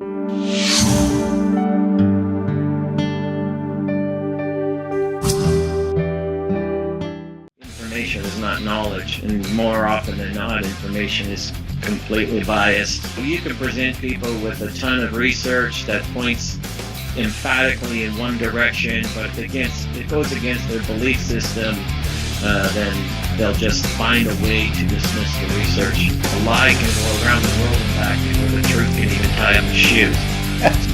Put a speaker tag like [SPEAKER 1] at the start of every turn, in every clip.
[SPEAKER 1] Information is not knowledge, and more often than not, information is completely biased. You can present people with a ton of research that points emphatically in one direction, but if it goes against their belief system, then they'll just find a way to dismiss the research. A lie can go around the world, in fact, before the truth can even tie up the shoes.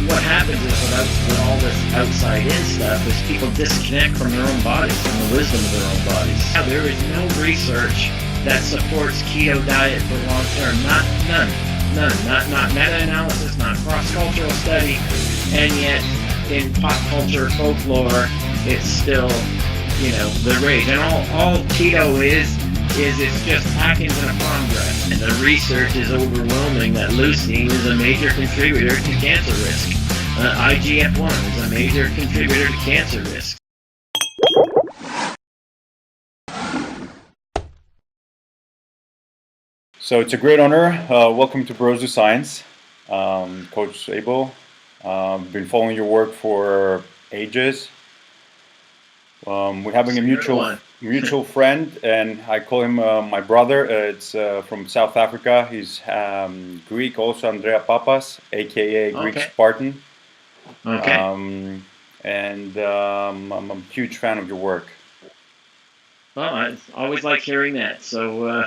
[SPEAKER 1] What happens is with all this outside-in stuff is people disconnect from their own bodies, from the wisdom of their own bodies. Now, there is no research that supports keto diet for long term. Not meta-analysis, not cross-cultural study, and yet in pop culture folklore, it's still, the rage. And all keto is it's just Atkins and a prom dress. And the research is overwhelming that leucine is a major contributor to cancer risk. IGF-1 is a major contributor to cancer risk.
[SPEAKER 2] So it's a great honor. Welcome to Bros Do Science. Coach Abel. Been following your work for ages. We're having a mutual friend, and I call him my brother. It's from South Africa. He's Greek, also Andrea Papas, aka Greek Spartan.
[SPEAKER 1] Okay.
[SPEAKER 2] I'm a huge fan of your work.
[SPEAKER 1] Well, I always like hearing that. So,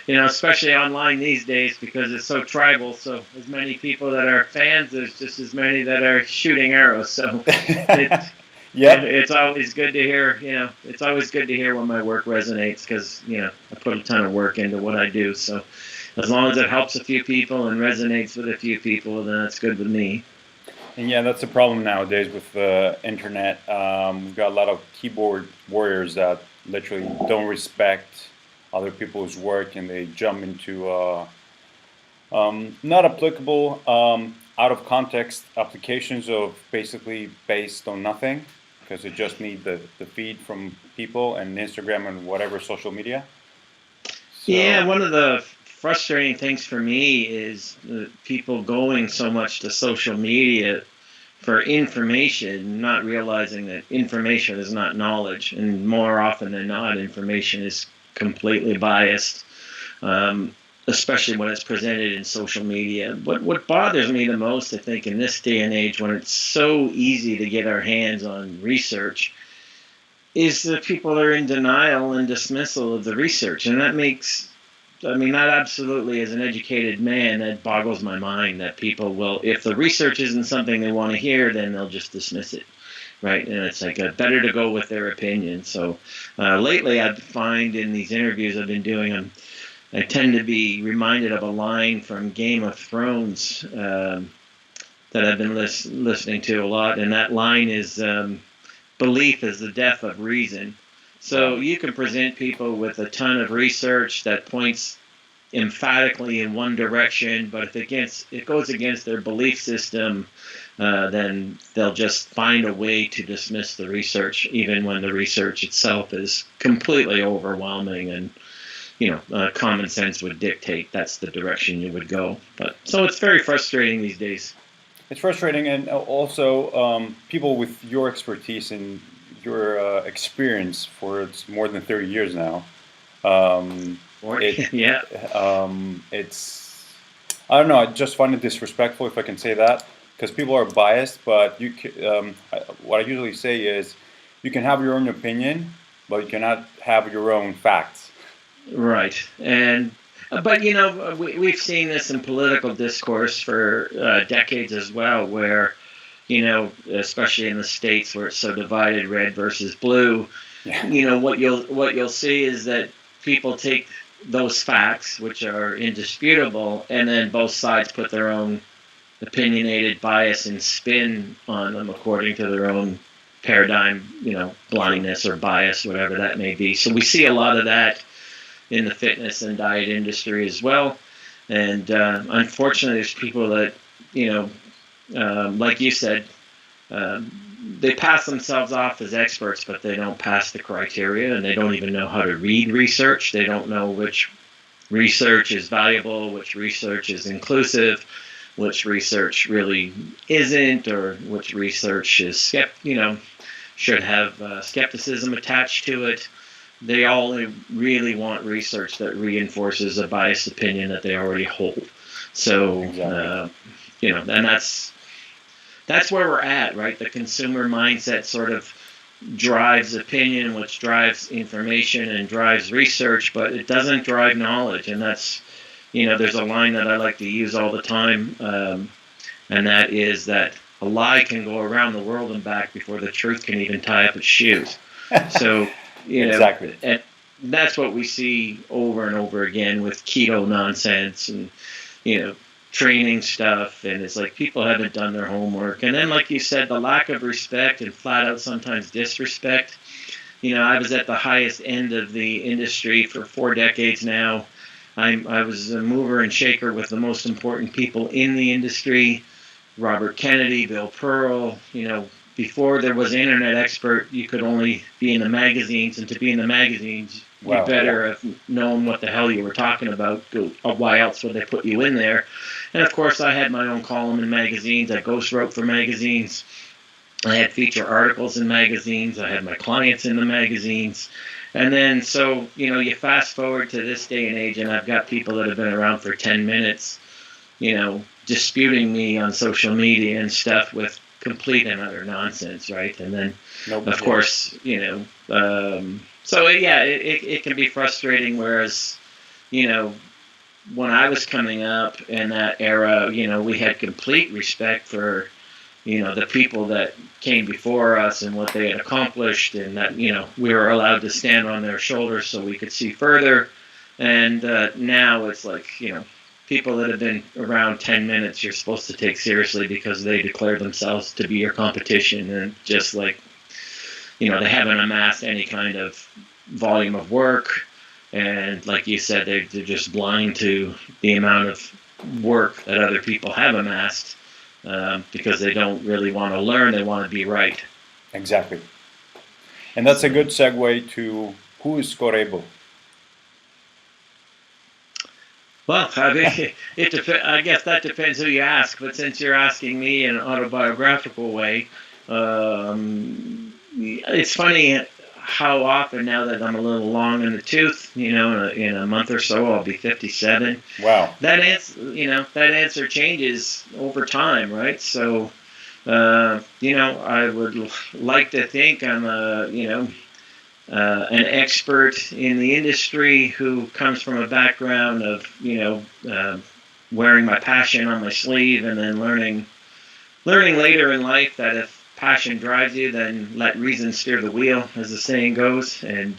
[SPEAKER 1] especially online these days because it's so tribal. So as many people that are fans, there's just as many that are shooting arrows. So it's always good to hear, it's always good to hear when my work resonates because, I put a ton of work into what I do. So as long as it helps a few people and resonates with a few people, then that's good with me.
[SPEAKER 2] And yeah, that's the problem nowadays with the internet. We've got a lot of keyboard warriors that literally don't respect other people's work, and they jump into not applicable, out of context applications of basically based on nothing, because they just need the feed from people and Instagram and whatever social media. So,
[SPEAKER 1] yeah, one of the frustrating things for me is people going so much to social media for information, not realizing that information is not knowledge, and more often than not, information is completely biased, especially when it's presented in social media. What bothers me the most, I think, in this day and age, when it's so easy to get our hands on research, is that people are in denial and dismissal of the research, and that absolutely, as an educated man, that boggles my mind that people will, if the research isn't something they want to hear, then they'll just dismiss it, right? And it's like better to go with their opinion. So lately I find in these interviews I've been doing, I tend to be reminded of a line from Game of Thrones that I've been listening to a lot, and that line is, belief is the death of reason. So you can present people with a ton of research that points emphatically in one direction, but if it goes against their belief system, then they'll just find a way to dismiss the research, even when the research itself is completely overwhelming and, common sense would dictate that's the direction you would go. So it's very frustrating these days.
[SPEAKER 2] It's frustrating, and also people with your expertise and your experience for it's more than 30 years now. It's, I don't know, I just find it disrespectful, if I can say that, because people are biased, but what I usually say is you can have your own opinion, but you cannot have your own facts.
[SPEAKER 1] Right. But we've seen this in political discourse for decades as well, where especially in the States where it's so divided, red versus blue. Yeah. What you'll see is that people take those facts, which are indisputable, and then both sides put their own opinionated bias and spin on them according to their own paradigm, blindness or bias, whatever that may be. So we see a lot of that in the fitness and diet industry as well. And unfortunately, there's people that, like you said, they pass themselves off as experts, but they don't pass the criteria, and they don't even know how to read research. They don't know which research is valuable, which research is inclusive. which research really isn't, or which research is should have skepticism attached to it. They all really want research that reinforces a biased opinion that they already hold. So, and that's where we're at, right? The consumer mindset sort of drives opinion, which drives information and drives research, but it doesn't drive knowledge. And that's, there's a line that I like to use all the time, and that is that a lie can go around the world and back before the truth can even tie up its shoes. So,
[SPEAKER 2] exactly.
[SPEAKER 1] And that's what we see over and over again with keto nonsense and, training stuff. And it's like people haven't done their homework. And then, like you said, the lack of respect and flat out sometimes disrespect. I was at the highest end of the industry for 4 decades now. I was a mover and shaker with the most important people in the industry. Robert Kennedy, Bill Pearl, before there was Internet Expert, you could only be in the magazines, and to be in the magazines, you better have known what the hell you were talking about. Why else would they put you in there? And of course, I had my own column in magazines. I ghost wrote for magazines. I had feature articles in magazines. I had my clients in the magazines. And then, so, you fast forward to this day and age, and I've got people that have been around for 10 minutes, disputing me on social media and stuff with complete and utter nonsense, right? And then, of course, so it can be frustrating. Whereas, when I was coming up in that era, we had complete respect for, the people that came before us and what they had accomplished, and that, we were allowed to stand on their shoulders so we could see further. And now it's like, people that have been around 10 minutes, you're supposed to take seriously because they declare themselves to be your competition, and just like, they haven't amassed any kind of volume of work. And like you said, they're just blind to the amount of work that other people have amassed, because they don't really want to learn. They want to be right.
[SPEAKER 2] Exactly. And that's a good segue to who is Scott Abel?
[SPEAKER 1] Well, I mean, I guess that depends who you ask. But since you're asking me in an autobiographical way, it's funny how often, now that I'm a little long in the tooth, in a month or so I'll be 57.
[SPEAKER 2] Wow.
[SPEAKER 1] That answer changes over time, right? So, I would like to think I'm an expert in the industry who comes from a background of, wearing my passion on my sleeve, and then learning later in life that if passion drives you, then let reason steer the wheel, as the saying goes. And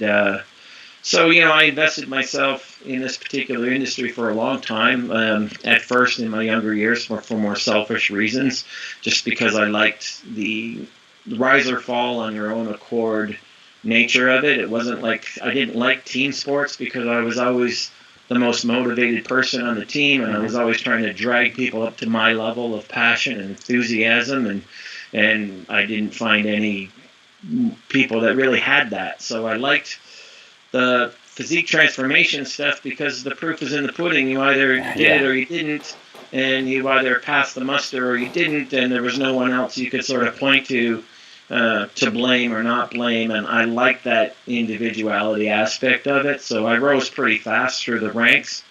[SPEAKER 1] so, I invested myself in this particular industry for a long time. At first, in my younger years, for more selfish reasons, just because I liked the rise or fall on your own accord nature of it. It wasn't like I didn't like team sports because I was always the most motivated person on the team, and I was always trying to drag people up to my level of passion and enthusiasm, and I didn't find any people that really had that. So I liked the physique transformation stuff because the proof is in the pudding. You either did it or you didn't, and you either passed the muster or you didn't, and there was no one else you could sort of point to blame or not blame. And I like that individuality aspect of it. So I rose pretty fast through the ranks,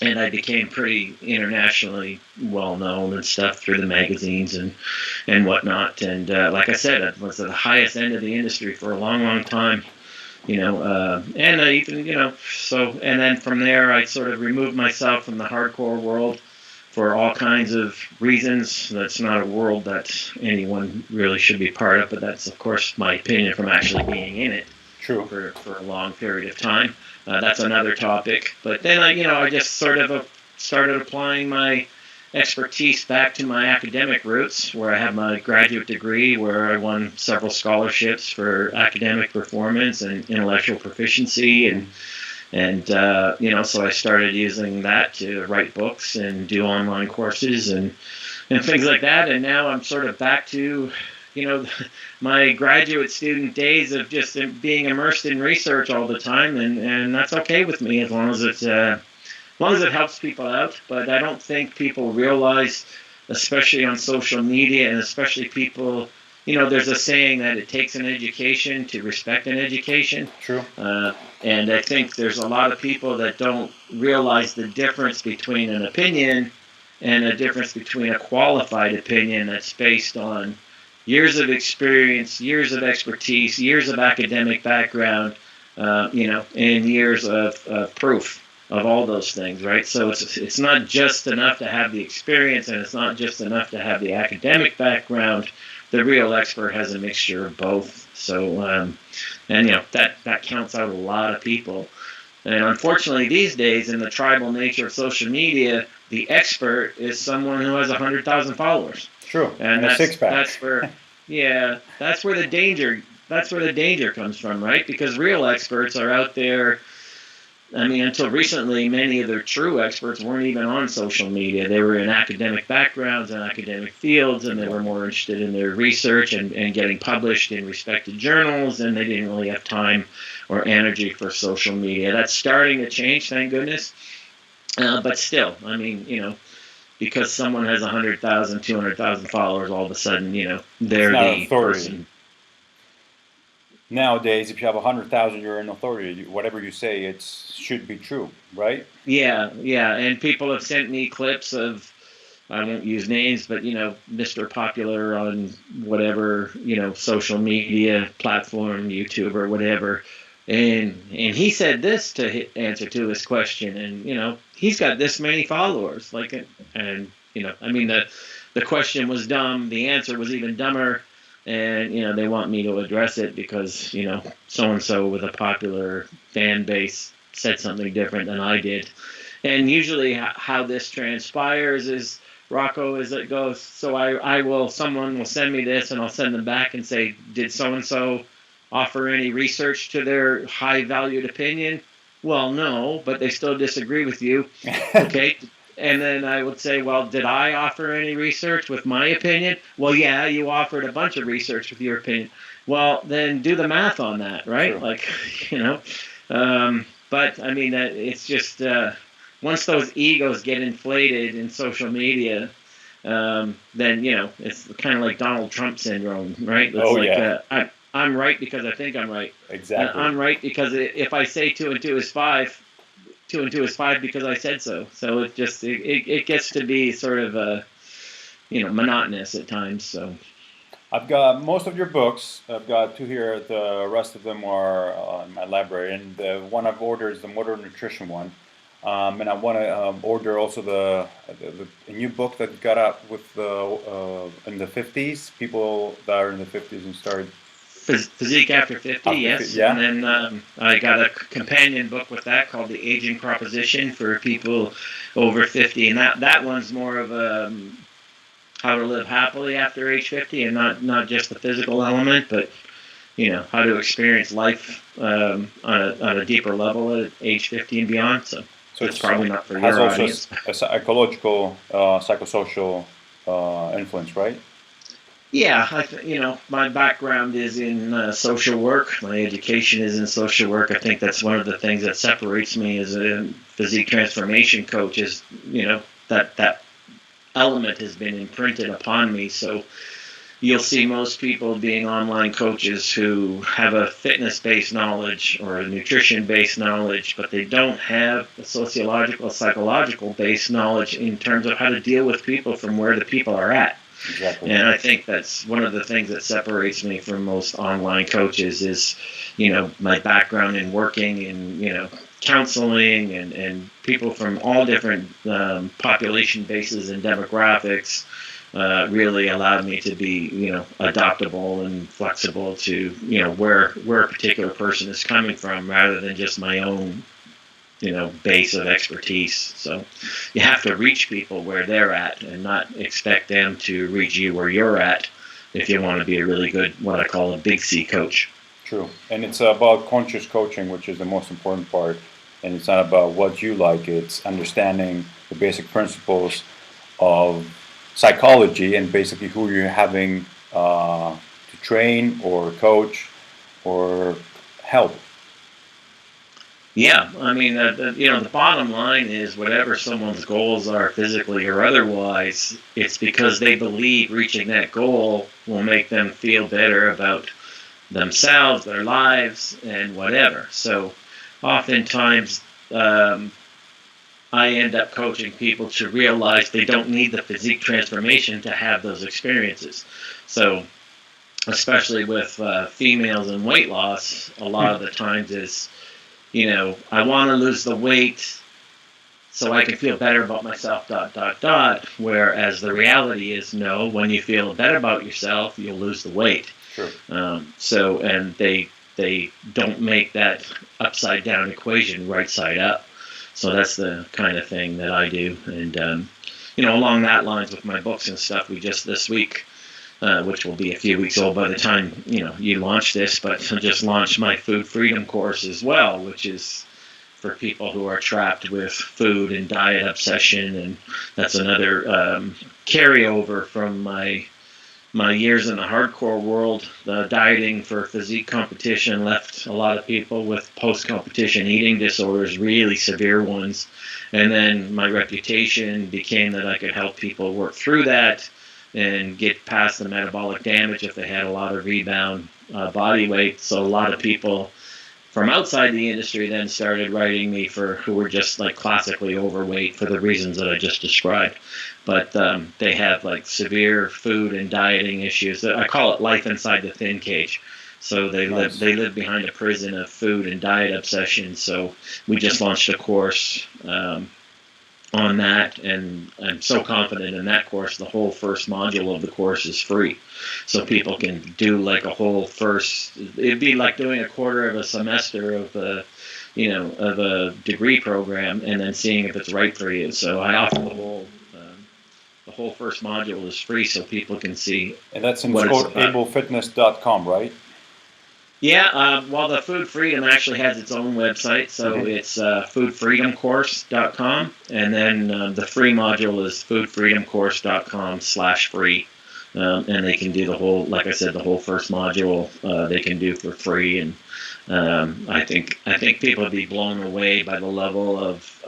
[SPEAKER 1] and I became pretty internationally well known and stuff through the magazines and whatnot. And like I said, I was at the highest end of the industry for a long, long time. And even, so, and then from there, I sort of removed myself from the hardcore world for all kinds of reasons. That's not a world that anyone really should be part of, but that's, of course, my opinion from actually being in it.
[SPEAKER 2] True.
[SPEAKER 1] For a long period of time. That's another topic. But then, I just sort of started applying my expertise back to my academic roots, where I have my graduate degree, where I won several scholarships for academic performance and intellectual proficiency, and so I started using that to write books and do online courses and things like that. And now I'm sort of back to, my graduate student days of just being immersed in research all the time, and that's okay with me as long as it's as long as it helps people out. But I don't think people realize, especially on social media, and especially people, there's a saying that it takes an education to respect an education.
[SPEAKER 2] True.
[SPEAKER 1] And I think there's a lot of people that don't realize the difference between an opinion and a difference between a qualified opinion that's based on years of experience, years of expertise, years of academic background, and years of proof of all those things, right? So it's not just enough to have the experience, and it's not just enough to have the academic background. The real expert has a mixture of both. So, that counts out a lot of people. And unfortunately, these days, in the tribal nature of social media, the expert is someone who has 100,000 followers.
[SPEAKER 2] True.
[SPEAKER 1] And
[SPEAKER 2] a six-pack.
[SPEAKER 1] That's where the danger comes from, right? Because real experts are out there. I mean, until recently, many of the true experts weren't even on social media. They were in academic backgrounds and academic fields, and they were more interested in their research and getting published in respected journals, and they didn't really have time or energy for social media. That's starting to change, thank goodness. But still, I mean, because someone has 100,000, 200,000 followers, all of a sudden, they're the person.
[SPEAKER 2] Nowadays, if you have 100,000, you're an authority. Whatever you say, it should be true, right?
[SPEAKER 1] Yeah. And people have sent me clips of, I won't use names, but, Mr. Popular on whatever, social media platform, YouTube or whatever. And he said this to answer to his question. And, he's got this many followers. I mean, the question was dumb. The answer was even dumber. And, they want me to address it because, so-and-so with a popular fan base said something different than I did. And usually how this transpires is, Rocco, is it goes, so someone will send me this and I'll send them back and say, did so-and-so offer any research to their high-valued opinion? Well, no, but they still disagree with you. Okay. And then I would say, well, did I offer any research with my opinion? Well, yeah, you offered a bunch of research with your opinion. Well, then do the math on that, right?
[SPEAKER 2] Sure.
[SPEAKER 1] But I mean, it's just once those egos get inflated in social media, then, it's kind of like Donald Trump syndrome, right? It's I'm right because I think I'm right.
[SPEAKER 2] Exactly.
[SPEAKER 1] I'm right because if I say 2 and 2 is 5, 2 and 2 is 5 because I said so. So it gets to be sort of monotonous at times. So
[SPEAKER 2] I've got most of your books. I've got 2 here. The rest of them are in my library, and the one I've ordered is the Motor Nutrition one. And I want to order also the new book that got out with in the 50s, people that are in the 50s and started.
[SPEAKER 1] Physique after 50, yes.
[SPEAKER 2] Yeah.
[SPEAKER 1] And then I got a companion book with that called The Aging Proposition for people over 50. And that one's more of how to live happily after age 50, and not just the physical element, but how to experience life on a deeper level at age 50 and beyond. So it's probably not for your audience.
[SPEAKER 2] Has also a psychological, psychosocial influence, right?
[SPEAKER 1] Yeah, my background is in social work. My education is in social work. I think that's one of the things that separates me as a physique transformation coach is, that element has been imprinted upon me. So you'll see most people being online coaches who have a fitness-based knowledge or a nutrition-based knowledge, but they don't have a sociological, psychological-based knowledge in terms of how to deal with people from where the people are at.
[SPEAKER 2] Exactly.
[SPEAKER 1] And I think that's one of the things that separates me from most online coaches is, my background in working in, counseling and people from all different population bases and demographics really allowed me to be, adaptable and flexible to, where a particular person is coming from rather than just my own base of expertise. So you have to reach people where they're at and not expect them to reach you where you're at if you want to be a really good, what I call a big C coach.
[SPEAKER 2] True. And it's about conscious coaching, which is the most important part. And it's not about what you like. It's understanding the basic principles of psychology and basically who you're having to train or coach or help.
[SPEAKER 1] Yeah, I mean, the bottom line is whatever someone's goals are, physically or otherwise, it's because they believe reaching that goal will make them feel better about themselves, their lives, and whatever. So, oftentimes, I end up coaching people to realize they don't need the physique transformation to have those experiences. So, especially with females and weight loss, a lot of the times is, I want to lose the weight so I can feel better about myself, ... Whereas the reality is, no, when you feel better about yourself, you'll lose the weight.
[SPEAKER 2] Sure.
[SPEAKER 1] And they don't make that upside down equation right side up. So that's the kind of thing that I do. And, along that lines with my books and stuff, we just this week, which will be a few weeks old by the time, you launch this, but I just launched my Food Freedom course as well, which is for people who are trapped with food and diet obsession. And that's another carryover from my years in the hardcore world. The dieting for physique competition left a lot of people with post-competition eating disorders, really severe ones. And then my reputation became that I could help people work through that and get past the metabolic damage if they had a lot of rebound body weight. So a lot of people from outside the industry then started writing me who were just like classically overweight for the reasons that I just described. But they have like severe food and dieting issues. I call it life inside the thin cage. So they live behind a prison of food and diet obsession. So we just launched a course on that, and I'm so confident in that course. The whole first module of the course is free, so people can do like a whole first. It'd be like doing a quarter of a semester of a degree program, and then seeing if it's right for you. So I offer the whole first module is free, so people can see.
[SPEAKER 2] And that's in abelfitness.com, right?
[SPEAKER 1] Yeah, well, the Food Freedom actually has its own website, so it's foodfreedomcourse.com, and then the free module is foodfreedomcourse.com/free, and they can do the whole, like I said, the whole first module they can do for free, and I think people would be blown away by the level of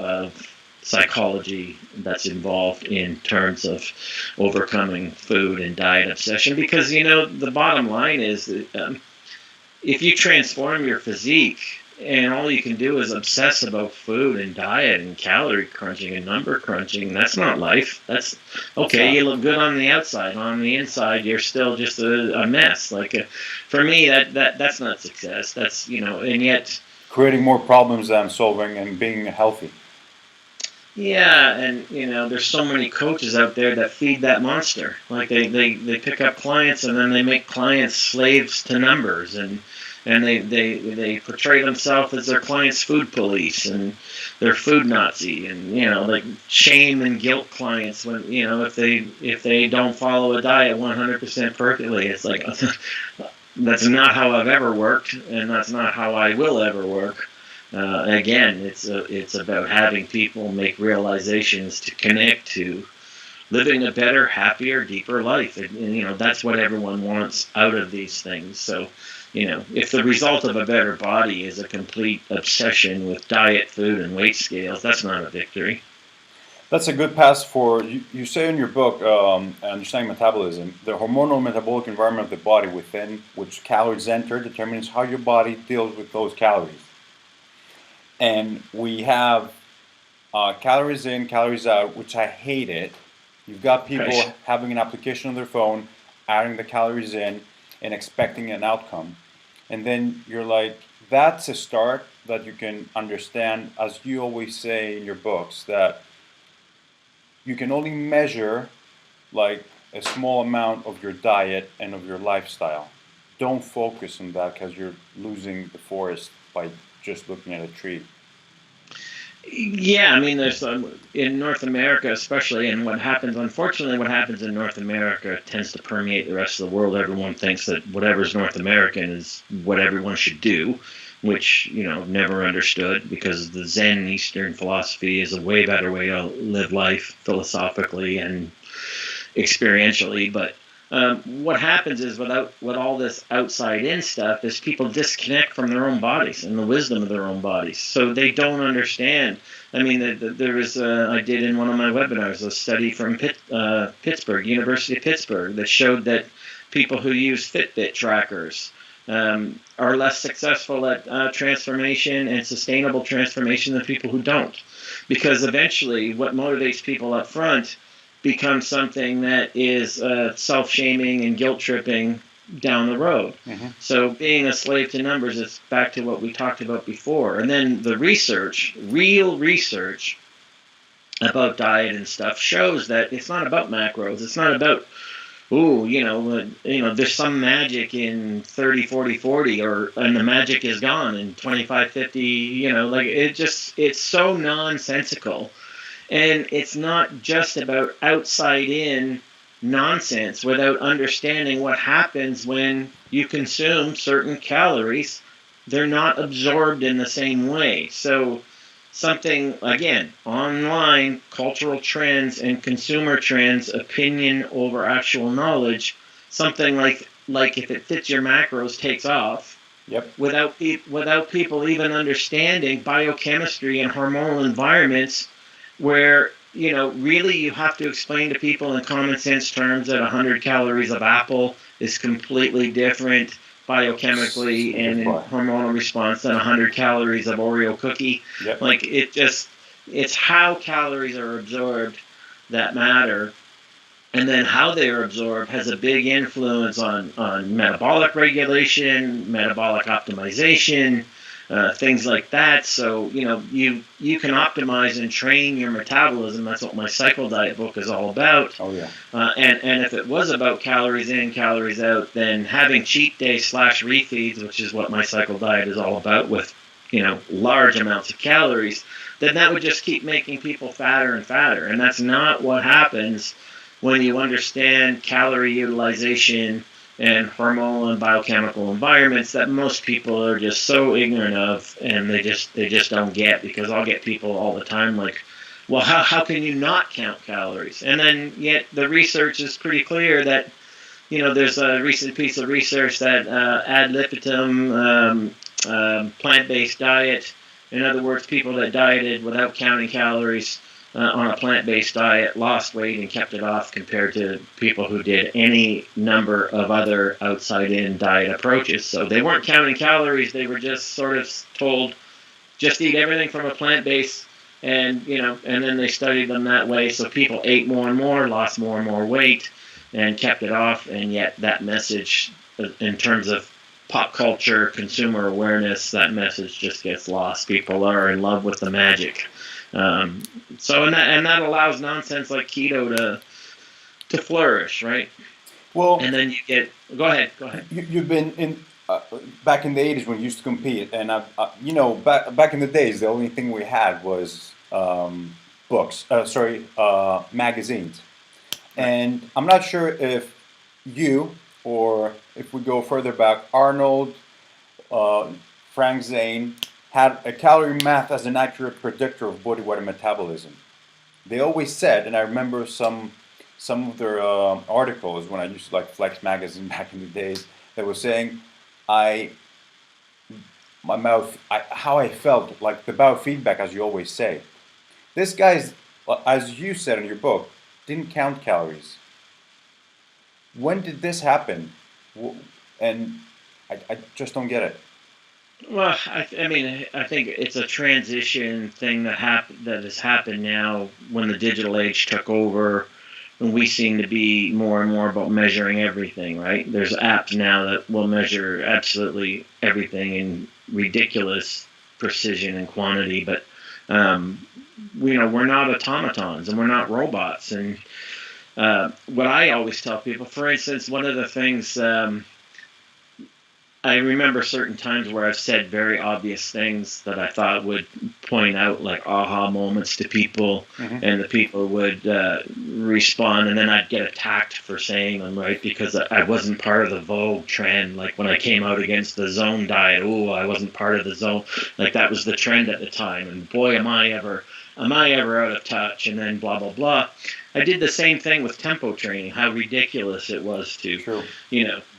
[SPEAKER 1] psychology that's involved in terms of overcoming food and diet obsession, because the bottom line is that, if you transform your physique and all you can do is obsess about food and diet and calorie crunching and number crunching, that's not life. That's okay. You look good on the outside. On the inside, you're still just a mess. Like for me, that's not success. That's and yet
[SPEAKER 2] creating more problems than solving and being healthy.
[SPEAKER 1] Yeah, and there's so many coaches out there that feed that monster. Like they pick up clients and then they make clients slaves to numbers, and they portray themselves as their clients' food police, and they're food Nazi, and like shame and guilt clients when if they don't follow a diet 100% perfectly. It's like that's not how I've ever worked, and that's not how I will ever work. Again, it's about having people make realizations to connect to living a better, happier, deeper life. And that's what everyone wants out of these things. So, if the result of a better body is a complete obsession with diet, food, and weight scales, that's not a victory.
[SPEAKER 2] That's a good pass for, you say in your book, Understanding Metabolism, the hormonal metabolic environment of the body within which calories enter determines how your body deals with those calories. And we have calories in, calories out, which I hate it. You've got people having an application on their phone, adding the calories in, and expecting an outcome. And then you're like, that's a start that you can understand, as you always say in your books, that you can only measure like a small amount of your diet and of your lifestyle. Don't focus on that because you're losing the forest by just looking at a tree.
[SPEAKER 1] Yeah, I mean, there's in North America especially, and unfortunately what happens in North America tends to permeate the rest of the world. Everyone thinks that whatever's North American is what everyone should do, which, never understood, because the Zen Eastern philosophy is a way better way to live life philosophically and experientially. But what happens is with all this outside in stuff is people disconnect from their own bodies and the wisdom of their own bodies, so they don't understand. I mean, there was I did in one of my webinars a study from Pittsburgh, University of Pittsburgh, that showed that people who use Fitbit trackers are less successful at transformation and sustainable transformation than people who don't, because eventually what motivates people up front becomes something that is self-shaming and guilt-tripping down the road.
[SPEAKER 2] Mm-hmm.
[SPEAKER 1] So being a slave to numbers is back to what we talked about before. And then the research, real research about diet and stuff, shows that it's not about macros. It's not about, there's some magic in 30, 40, 40, and the magic is gone in 25, 50, it's so nonsensical. And it's not just about outside in nonsense without understanding what happens when you consume certain calories. They're not absorbed in the same way. So something, again, online, cultural trends and consumer trends, opinion over actual knowledge, something like if it fits your macros takes off.
[SPEAKER 2] Yep.
[SPEAKER 1] Without people even understanding biochemistry and hormonal environments, where, really you have to explain to people in common sense terms that 100 calories of apple is completely different biochemically and in hormonal response than 100 calories of Oreo cookie.
[SPEAKER 2] Yep.
[SPEAKER 1] It's how calories are absorbed that matter. And then how they are absorbed has a big influence on metabolic regulation, metabolic optimization, things like that. So, you can optimize and train your metabolism. That's what my Cycle Diet book is all about.
[SPEAKER 2] Oh, yeah.
[SPEAKER 1] And if it was about calories in, calories out, then having cheat days / refeeds, which is what my Cycle Diet is all about, with, large amounts of calories, then that would just keep making people fatter and fatter. And that's not what happens when you understand calorie utilization and hormonal and biochemical environments that most people are just so ignorant of, and they just don't get. Because I'll get people all the time like, well, how can you not count calories? And then yet the research is pretty clear that, there's a recent piece of research that ad libitum plant-based diet, in other words, people that dieted without counting calories on a plant-based diet lost weight and kept it off, compared to people who did any number of other outside-in diet approaches. So they weren't counting calories; they were just sort of told, just eat everything from a plant base, and then they studied them that way. So people ate more and more, lost more and more weight, and kept it off. And yet that message, in terms of pop culture, consumer awareness, that message just gets lost. People are in love with the magic. So that allows nonsense like keto to flourish, right?
[SPEAKER 2] Well,
[SPEAKER 1] and then you get. Go ahead.
[SPEAKER 2] You've been in back in the 80s when you used to compete, and back in the days, the only thing we had was magazines, and I'm not sure if you, or if we go further back, Arnold, Frank Zane, had a calorie math as an accurate predictor of body weight and metabolism. They always said, and I remember some of their articles when I used to like Flex magazine back in the days, that were saying how I felt, like the biofeedback, as you always say. This guy's, as you said in your book, didn't count calories. When did this happen? And I just don't get it.
[SPEAKER 1] Well, I think it's a transition thing that has happened now when the digital age took over, and we seem to be more and more about measuring everything, right? There's apps now that will measure absolutely everything in ridiculous precision and quantity, but we're not automatons and we're not robots. And what I always tell people, for instance, one of the things, I remember certain times where I've said very obvious things that I thought would point out like aha moments to people, and the people would respond, and then I'd get attacked for saying them, right? Because I wasn't part of the Vogue trend. Like when I came out against the zone diet, I wasn't part of the zone. Like that was the trend at the time, and boy, am I ever am I ever out of touch? And then blah, blah, blah. I did the same thing with tempo training, how ridiculous it was to,
[SPEAKER 2] True.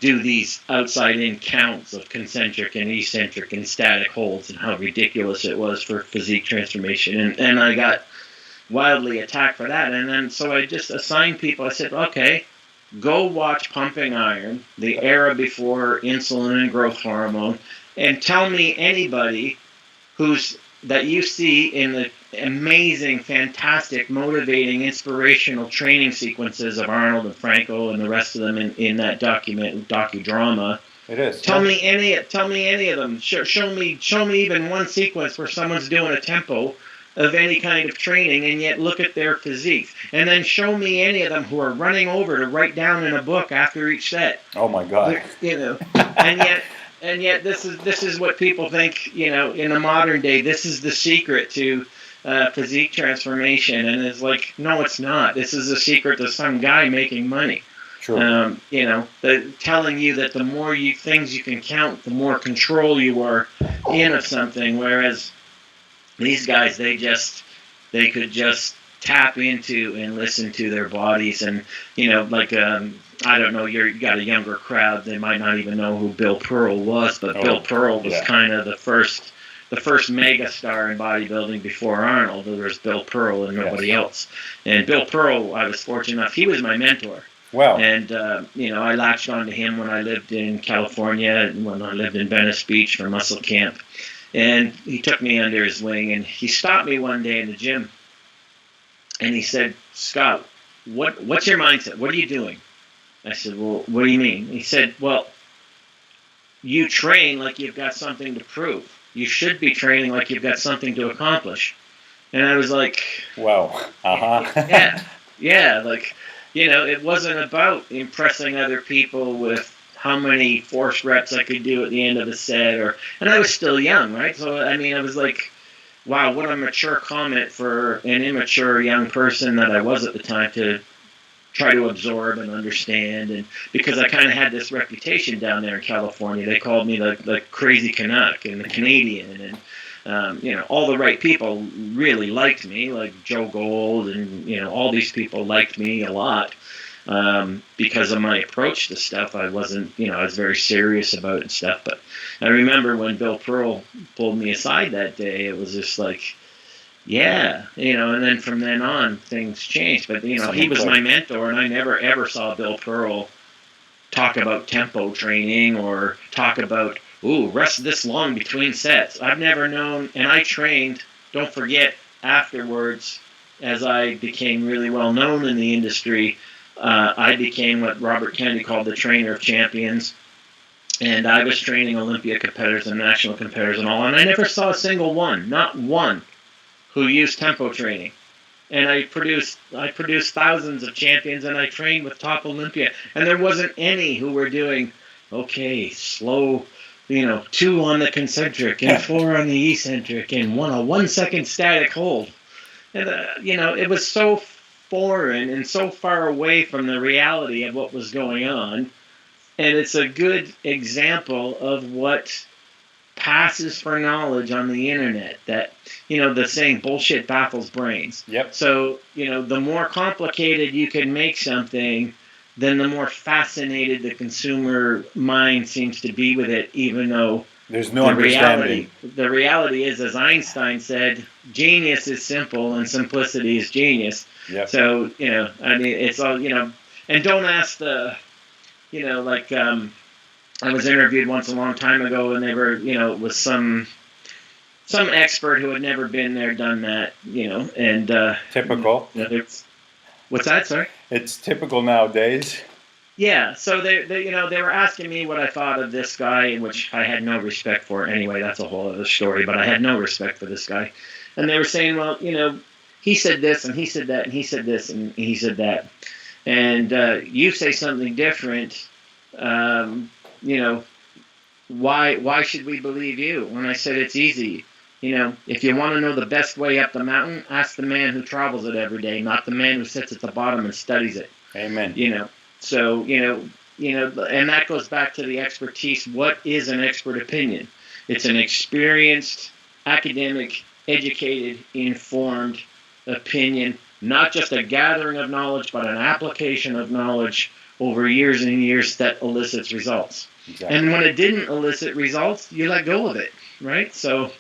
[SPEAKER 1] do these outside-in counts of concentric and eccentric and static holds, and how ridiculous it was for physique transformation. And I got wildly attacked for that. And then so I just assigned people, I said, okay, go watch Pumping Iron, the era before insulin and growth hormone, and tell me anybody that you see in the amazing, fantastic, motivating, inspirational training sequences of Arnold and Franco and the rest of them in that docudrama.
[SPEAKER 2] It is.
[SPEAKER 1] Tell me any of them. Show me even one sequence where someone's doing a tempo of any kind of training, and yet look at their physiques. And then show me any of them who are running over to write down in a book after each set.
[SPEAKER 2] Oh my God.
[SPEAKER 1] And yet this is what people think, in the modern day, this is the secret to physique transformation. And it's like, no, it's not. This is a secret to some guy making money.
[SPEAKER 2] True.
[SPEAKER 1] Telling you that the more things you can count, the more control you are in of something, whereas these guys, they could just tap into and listen to their bodies. And, I don't know, you got a younger crowd, they might not even know who Bill Pearl was, but Bill Pearl was kind of the first mega star in bodybuilding before Arnold. There was Bill Pearl and nobody else. And Bill Pearl, I was fortunate enough, he was my mentor.
[SPEAKER 2] Wow.
[SPEAKER 1] And, I latched on to him when I lived in California and when I lived in Venice Beach for muscle camp. And he took me under his wing, and he stopped me one day in the gym, and he said, "Scott, what's your mindset? What are you doing?" I said, "Well, what do you mean?" He said, "Well, you train like you've got something to prove. You should be training like you've got something to accomplish." And I was like,
[SPEAKER 2] "Wow,
[SPEAKER 1] yeah, like, it wasn't about impressing other people with how many force reps I could do at the end of the set, and I was still young, right? So, I was like, wow, what a mature comment for an immature young person that I was at the time to try to absorb and understand. And because I kind of had this reputation down there in California, they called me the crazy Canuck and the Canadian, and all the right people really liked me, like Joe Gold, and all these people liked me a lot. Because of my approach to stuff. I wasn't, I was very serious about it and stuff. But I remember when Bill Pearl pulled me aside that day, it was just like, and then from then on, things changed. But, he was my mentor, and I never, ever saw Bill Pearl talk about tempo training or talk about, rest this long between sets. I've never known, and I trained, don't forget, afterwards, as I became really well known in the industry, I became what Robert Kennedy called the trainer of champions, and I was training Olympia competitors and national competitors and all, and I never saw a single one, not one, who used tempo training. And I produced thousands of champions, and I trained with top Olympia, and there wasn't any who were doing, slow, 2 on the concentric and 4 on the eccentric and a 1 second static hold. And, it was so foreign and so far away from the reality of what was going on. And it's a good example of what passes for knowledge on the internet, that, the saying, bullshit baffles brains.
[SPEAKER 2] Yep.
[SPEAKER 1] So, the more complicated you can make something, then the more fascinated the consumer mind seems to be with it, even though
[SPEAKER 2] there's no understanding.
[SPEAKER 1] The reality is, as Einstein said, genius is simple and simplicity is genius.
[SPEAKER 2] Yep.
[SPEAKER 1] So, it's all, and don't ask I was interviewed once a long time ago, and they were, it was some expert who had never been there, done that, and...
[SPEAKER 2] Typical.
[SPEAKER 1] What's that, sorry?
[SPEAKER 2] It's typical nowadays.
[SPEAKER 1] Yeah, so they were asking me what I thought of this guy, which I had no respect for. Anyway, that's a whole other story, but I had no respect for this guy. And they were saying, well, he said this, and he said that, and he said this, and he said that. And you say something different, why should we believe you? And I said, it's easy. If you want to know the best way up the mountain, ask the man who travels it every day, not the man who sits at the bottom and studies it.
[SPEAKER 2] Amen.
[SPEAKER 1] So, and that goes back to the expertise. What is an expert opinion? It's an experienced, academic, educated, informed opinion, not just a gathering of knowledge, but an application of knowledge over years and years that elicits results.
[SPEAKER 2] Exactly.
[SPEAKER 1] And when it didn't elicit results, you let go of it, right? So,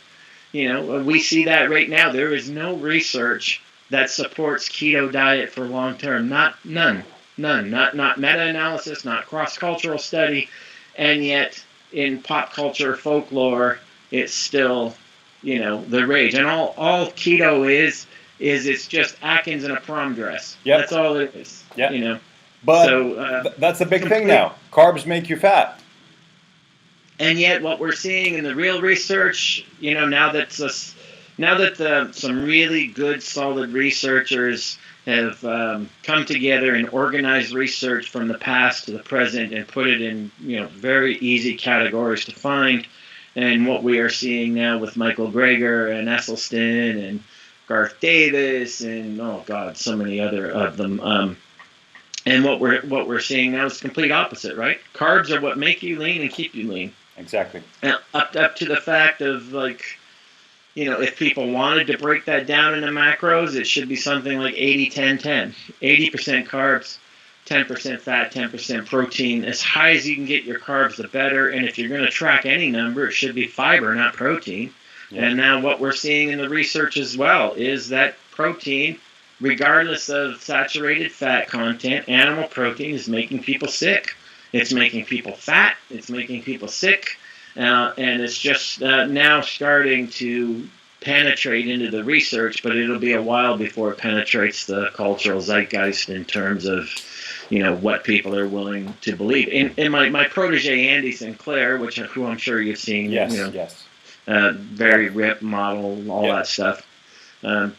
[SPEAKER 1] we see that right now. There is no research that supports keto diet for long term. None. Not meta-analysis, not cross-cultural study, and yet in pop culture folklore, it's still, the rage. And all keto is it's just Atkins in a prom dress.
[SPEAKER 2] Yep.
[SPEAKER 1] That's all it is.
[SPEAKER 2] Yeah. But
[SPEAKER 1] so,
[SPEAKER 2] that's the big thing now. Carbs make you fat.
[SPEAKER 1] And yet, what we're seeing in the real research, now that some really good, solid researchers have come together and organized research from the past to the present and put it in, very easy categories to find. And what we are seeing now with Michael Greger and Esselstyn and Garth Davis and so many other of them. And what we're seeing now is the complete opposite, right? Carbs are what make you lean and keep you lean.
[SPEAKER 2] Exactly.
[SPEAKER 1] And up to the fact of if people wanted to break that down into macros, it should be something like 80-10-10. 80% carbs, 10% fat, 10% protein. As high as you can get your carbs, the better. And if you're going to track any number, it should be fiber, not protein. Yeah. And now what we're seeing in the research as well is that protein, regardless of saturated fat content, animal protein is making people sick. It's making people fat. It's making people sick. And it's just now starting to penetrate into the research, but it'll be a while before it penetrates the cultural zeitgeist in terms of, what people are willing to believe. In my protege, Andy Sinclair, who I'm sure you've seen,
[SPEAKER 2] yes.
[SPEAKER 1] Very ripped model, all that stuff.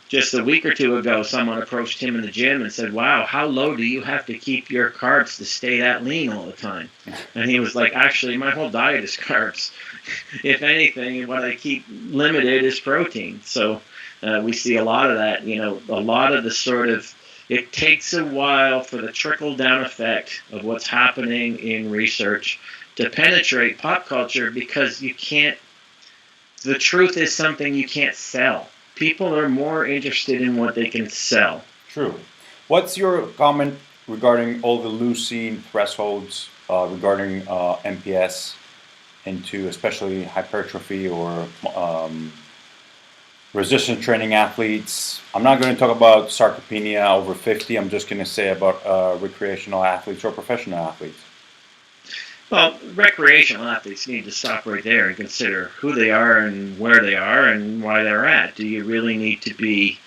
[SPEAKER 1] Just a week or two ago, someone approached him in the gym and said, "Wow, how low do you have to keep your carbs to stay that lean all the time?" And he was like, "Actually, my whole diet is carbs. If anything, what I keep limited is protein." So we see a lot of that. A lot of the sort of, it takes a while for the trickle-down effect of what's happening in research to penetrate pop culture because you can't. The truth is something you can't sell. People are more interested in what they can sell.
[SPEAKER 2] True. What's your comment regarding all the leucine thresholds regarding MPS into especially hypertrophy or resistance training athletes? I'm not going to talk about sarcopenia over 50. I'm just going to say about recreational athletes or professional athletes.
[SPEAKER 1] Well, recreational athletes need to stop right there and consider who they are and where they are and why they're at. Do you really need to be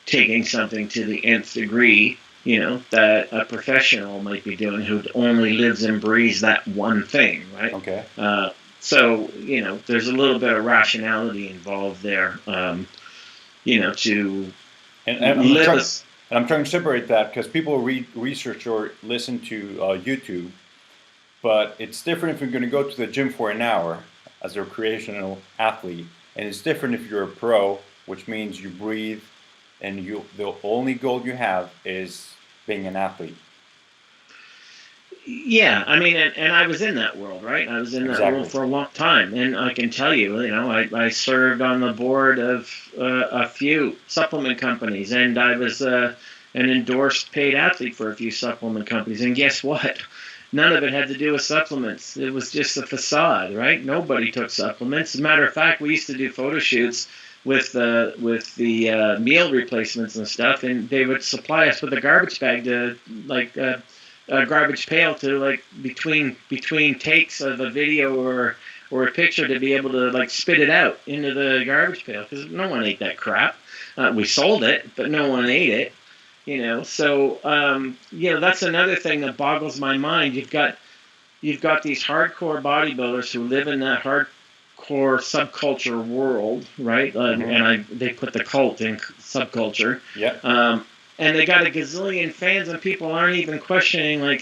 [SPEAKER 1] taking something to the nth degree, that a professional might be doing who only lives and breathes that one thing, right?
[SPEAKER 2] Okay.
[SPEAKER 1] So, there's a little bit of rationality involved there, to live us.
[SPEAKER 2] And I'm trying to separate that because people read research or listen to YouTube. But it's different if you're going to go to the gym for an hour as a recreational athlete, and it's different if you're a pro, which means you breathe, and the only goal you have is being an athlete.
[SPEAKER 1] Yeah, I mean, and I was in that world, right? I was in that world for a long time, and I can tell you, I served on the board of a few supplement companies, and I was an endorsed paid athlete for a few supplement companies, and guess what? None of it had to do with supplements. It was just a facade, right? Nobody took supplements. As a matter of fact, we used to do photo shoots with the meal replacements and stuff, and they would supply us with a garbage bag to a garbage pail to between takes of a video or a picture to be able to spit it out into the garbage pail because no one ate that crap. We sold it, but no one ate it. So that's another thing that boggles my mind. You've got these hardcore bodybuilders who live in that hardcore subculture world, right? And they put the cult in subculture.
[SPEAKER 2] Yeah.
[SPEAKER 1] And they got a gazillion fans, and people aren't even questioning,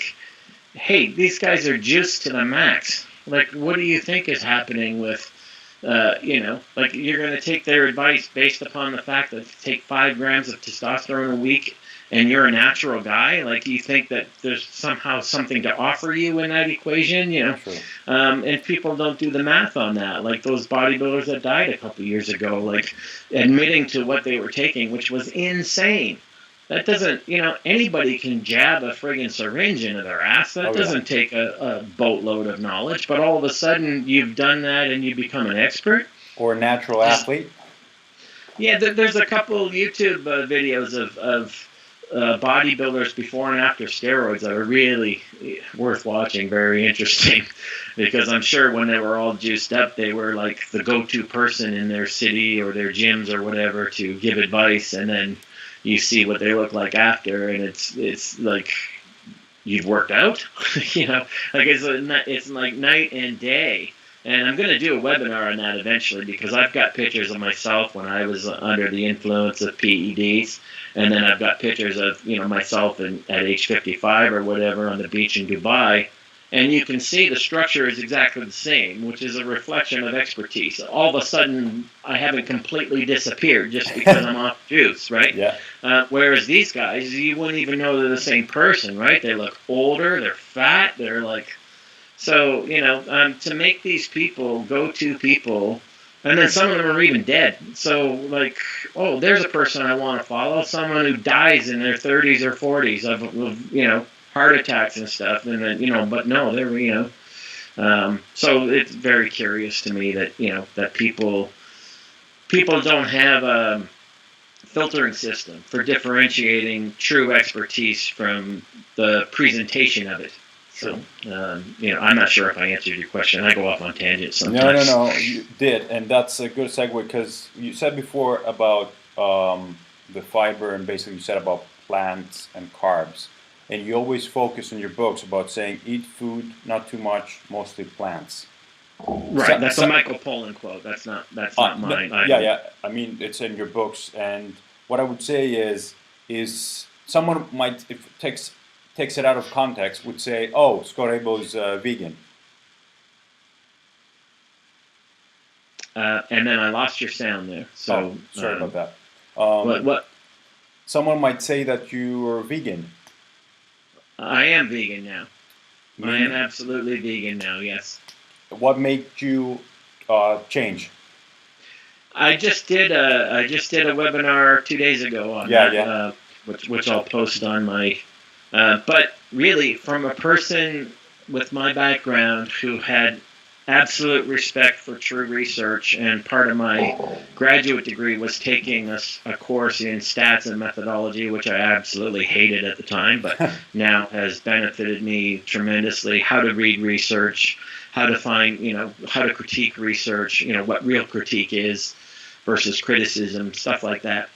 [SPEAKER 1] hey, these guys are juiced to the max. What do you think is happening with, you're going to take their advice based upon the fact that they take 5 grams of testosterone a week and you're a natural guy, like you think that there's somehow something to offer you in that equation, you know.
[SPEAKER 2] Sure.
[SPEAKER 1] And people don't do the math on that. Like those bodybuilders that died a couple years ago, like admitting to what they were taking, which was insane. That doesn't, you know, anybody can jab a friggin' syringe into their ass. That doesn't take a boatload of knowledge. But all of a sudden, you've done that and you become an expert.
[SPEAKER 2] Or a natural athlete.
[SPEAKER 1] Yeah, there's a couple YouTube videos of bodybuilders before and after steroids that are really worth watching, very interesting. Because I'm sure when they were all juiced up, they were like the go-to person in their city or their gyms or whatever to give advice, and then you see what they look like after, and it's like you've worked out, you know, like it's like night and day. And I'm going to do a webinar on that eventually, because I've got pictures of myself when I was under the influence of PEDs, and then I've got pictures of, you know, myself at age 55 or whatever on the beach in Dubai. And you can see the structure is exactly the same, which is a reflection of expertise. All of a sudden, I haven't completely disappeared just because I'm off juice, right?
[SPEAKER 2] Yeah.
[SPEAKER 1] Whereas these guys, you wouldn't even know they're the same person, right? They look older, they're fat, they're like... So, you know, to make these people go-to people, and then some of them are even dead. So, like, oh, there's a person I want to follow, someone who dies in their 30s or 40s of you know, heart attacks and stuff, and then, you know, but no, they're, you know, so it's very curious to me that, you know, that people don't have a filtering system for differentiating true expertise from the presentation of it. So, you know, I'm not sure if I answered your question. I go off on tangents sometimes.
[SPEAKER 2] No, you did, and that's a good segue, because you said before about the fiber, and basically you said about plants and carbs, and you always focus in your books about saying eat food, not too much, mostly plants.
[SPEAKER 1] Right, that's a Michael Pollan quote. That's not mine.
[SPEAKER 2] Yeah. I mean, it's in your books, and what I would say is someone might, if it takes it out of context, would say, oh, Scott Abel's vegan.
[SPEAKER 1] And then I lost your sound there. So
[SPEAKER 2] sorry about that.
[SPEAKER 1] What?
[SPEAKER 2] Someone might say that you are vegan.
[SPEAKER 1] I am vegan now. I am absolutely vegan now, yes.
[SPEAKER 2] What made you change?
[SPEAKER 1] I just did a webinar 2 days ago on that, which I'll post on my... but really, from a person with my background who had absolute respect for true research, and part of my graduate degree was taking a course in stats and methodology, which I absolutely hated at the time, but now has benefited me tremendously. How to read research, how to find, you know, how to critique research, you know, what real critique is versus criticism, stuff like that.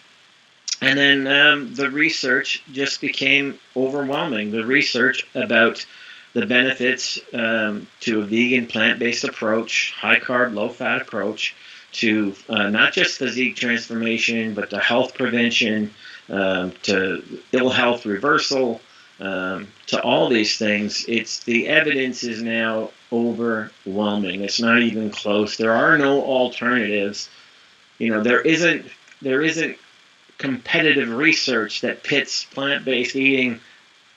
[SPEAKER 1] And then the research just became overwhelming. The research about the benefits to a vegan plant-based approach, high-carb, low-fat approach, to not just physique transformation, but to health prevention, to ill health reversal, to all these things. The evidence is now overwhelming. It's not even close. There are no alternatives. You know, there isn't competitive research that pits plant-based eating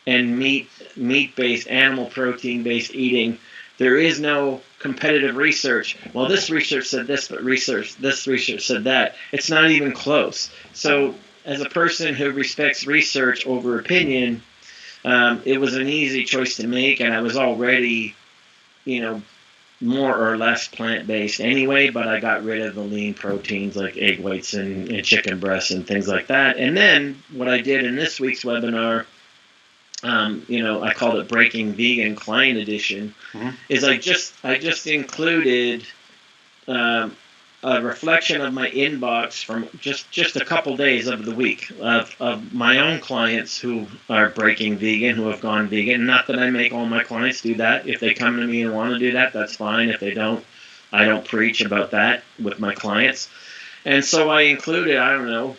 [SPEAKER 1] and meat-based, animal protein-based eating. There is no competitive research. Well, this research said this, but this research said that. It's not even close. So as a person who respects research over opinion, it was an easy choice to make, and I was already, you know, more or less plant-based anyway, but I got rid of the lean proteins like egg whites and chicken breasts and things like that. And then what I did in this week's webinar, you know, I called it Breaking Vegan Client Edition, is I just included a reflection of my inbox from just a couple days of the week of my own clients who are breaking vegan, who have gone vegan. Not that I make all my clients do that. If they come to me and want to do that, that's fine. If they don't, I don't preach about that with my clients. And so I included, I don't know,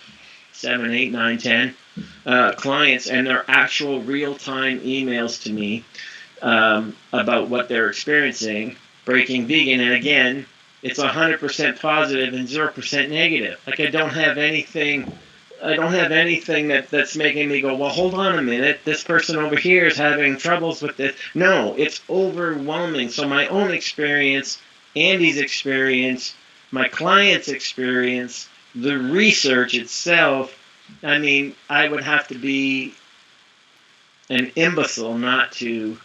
[SPEAKER 1] 7, 8, 9, 10 clients and their actual real-time emails to me about what they're experiencing breaking vegan. And again, it's 100% positive and 0% negative. Like, I don't have anything anything that's making me go, well, hold on a minute, this person over here is having troubles with this. No, it's overwhelming. So my own experience, Andy's experience, my client's experience, the research itself, I mean, I would have to be an imbecile not to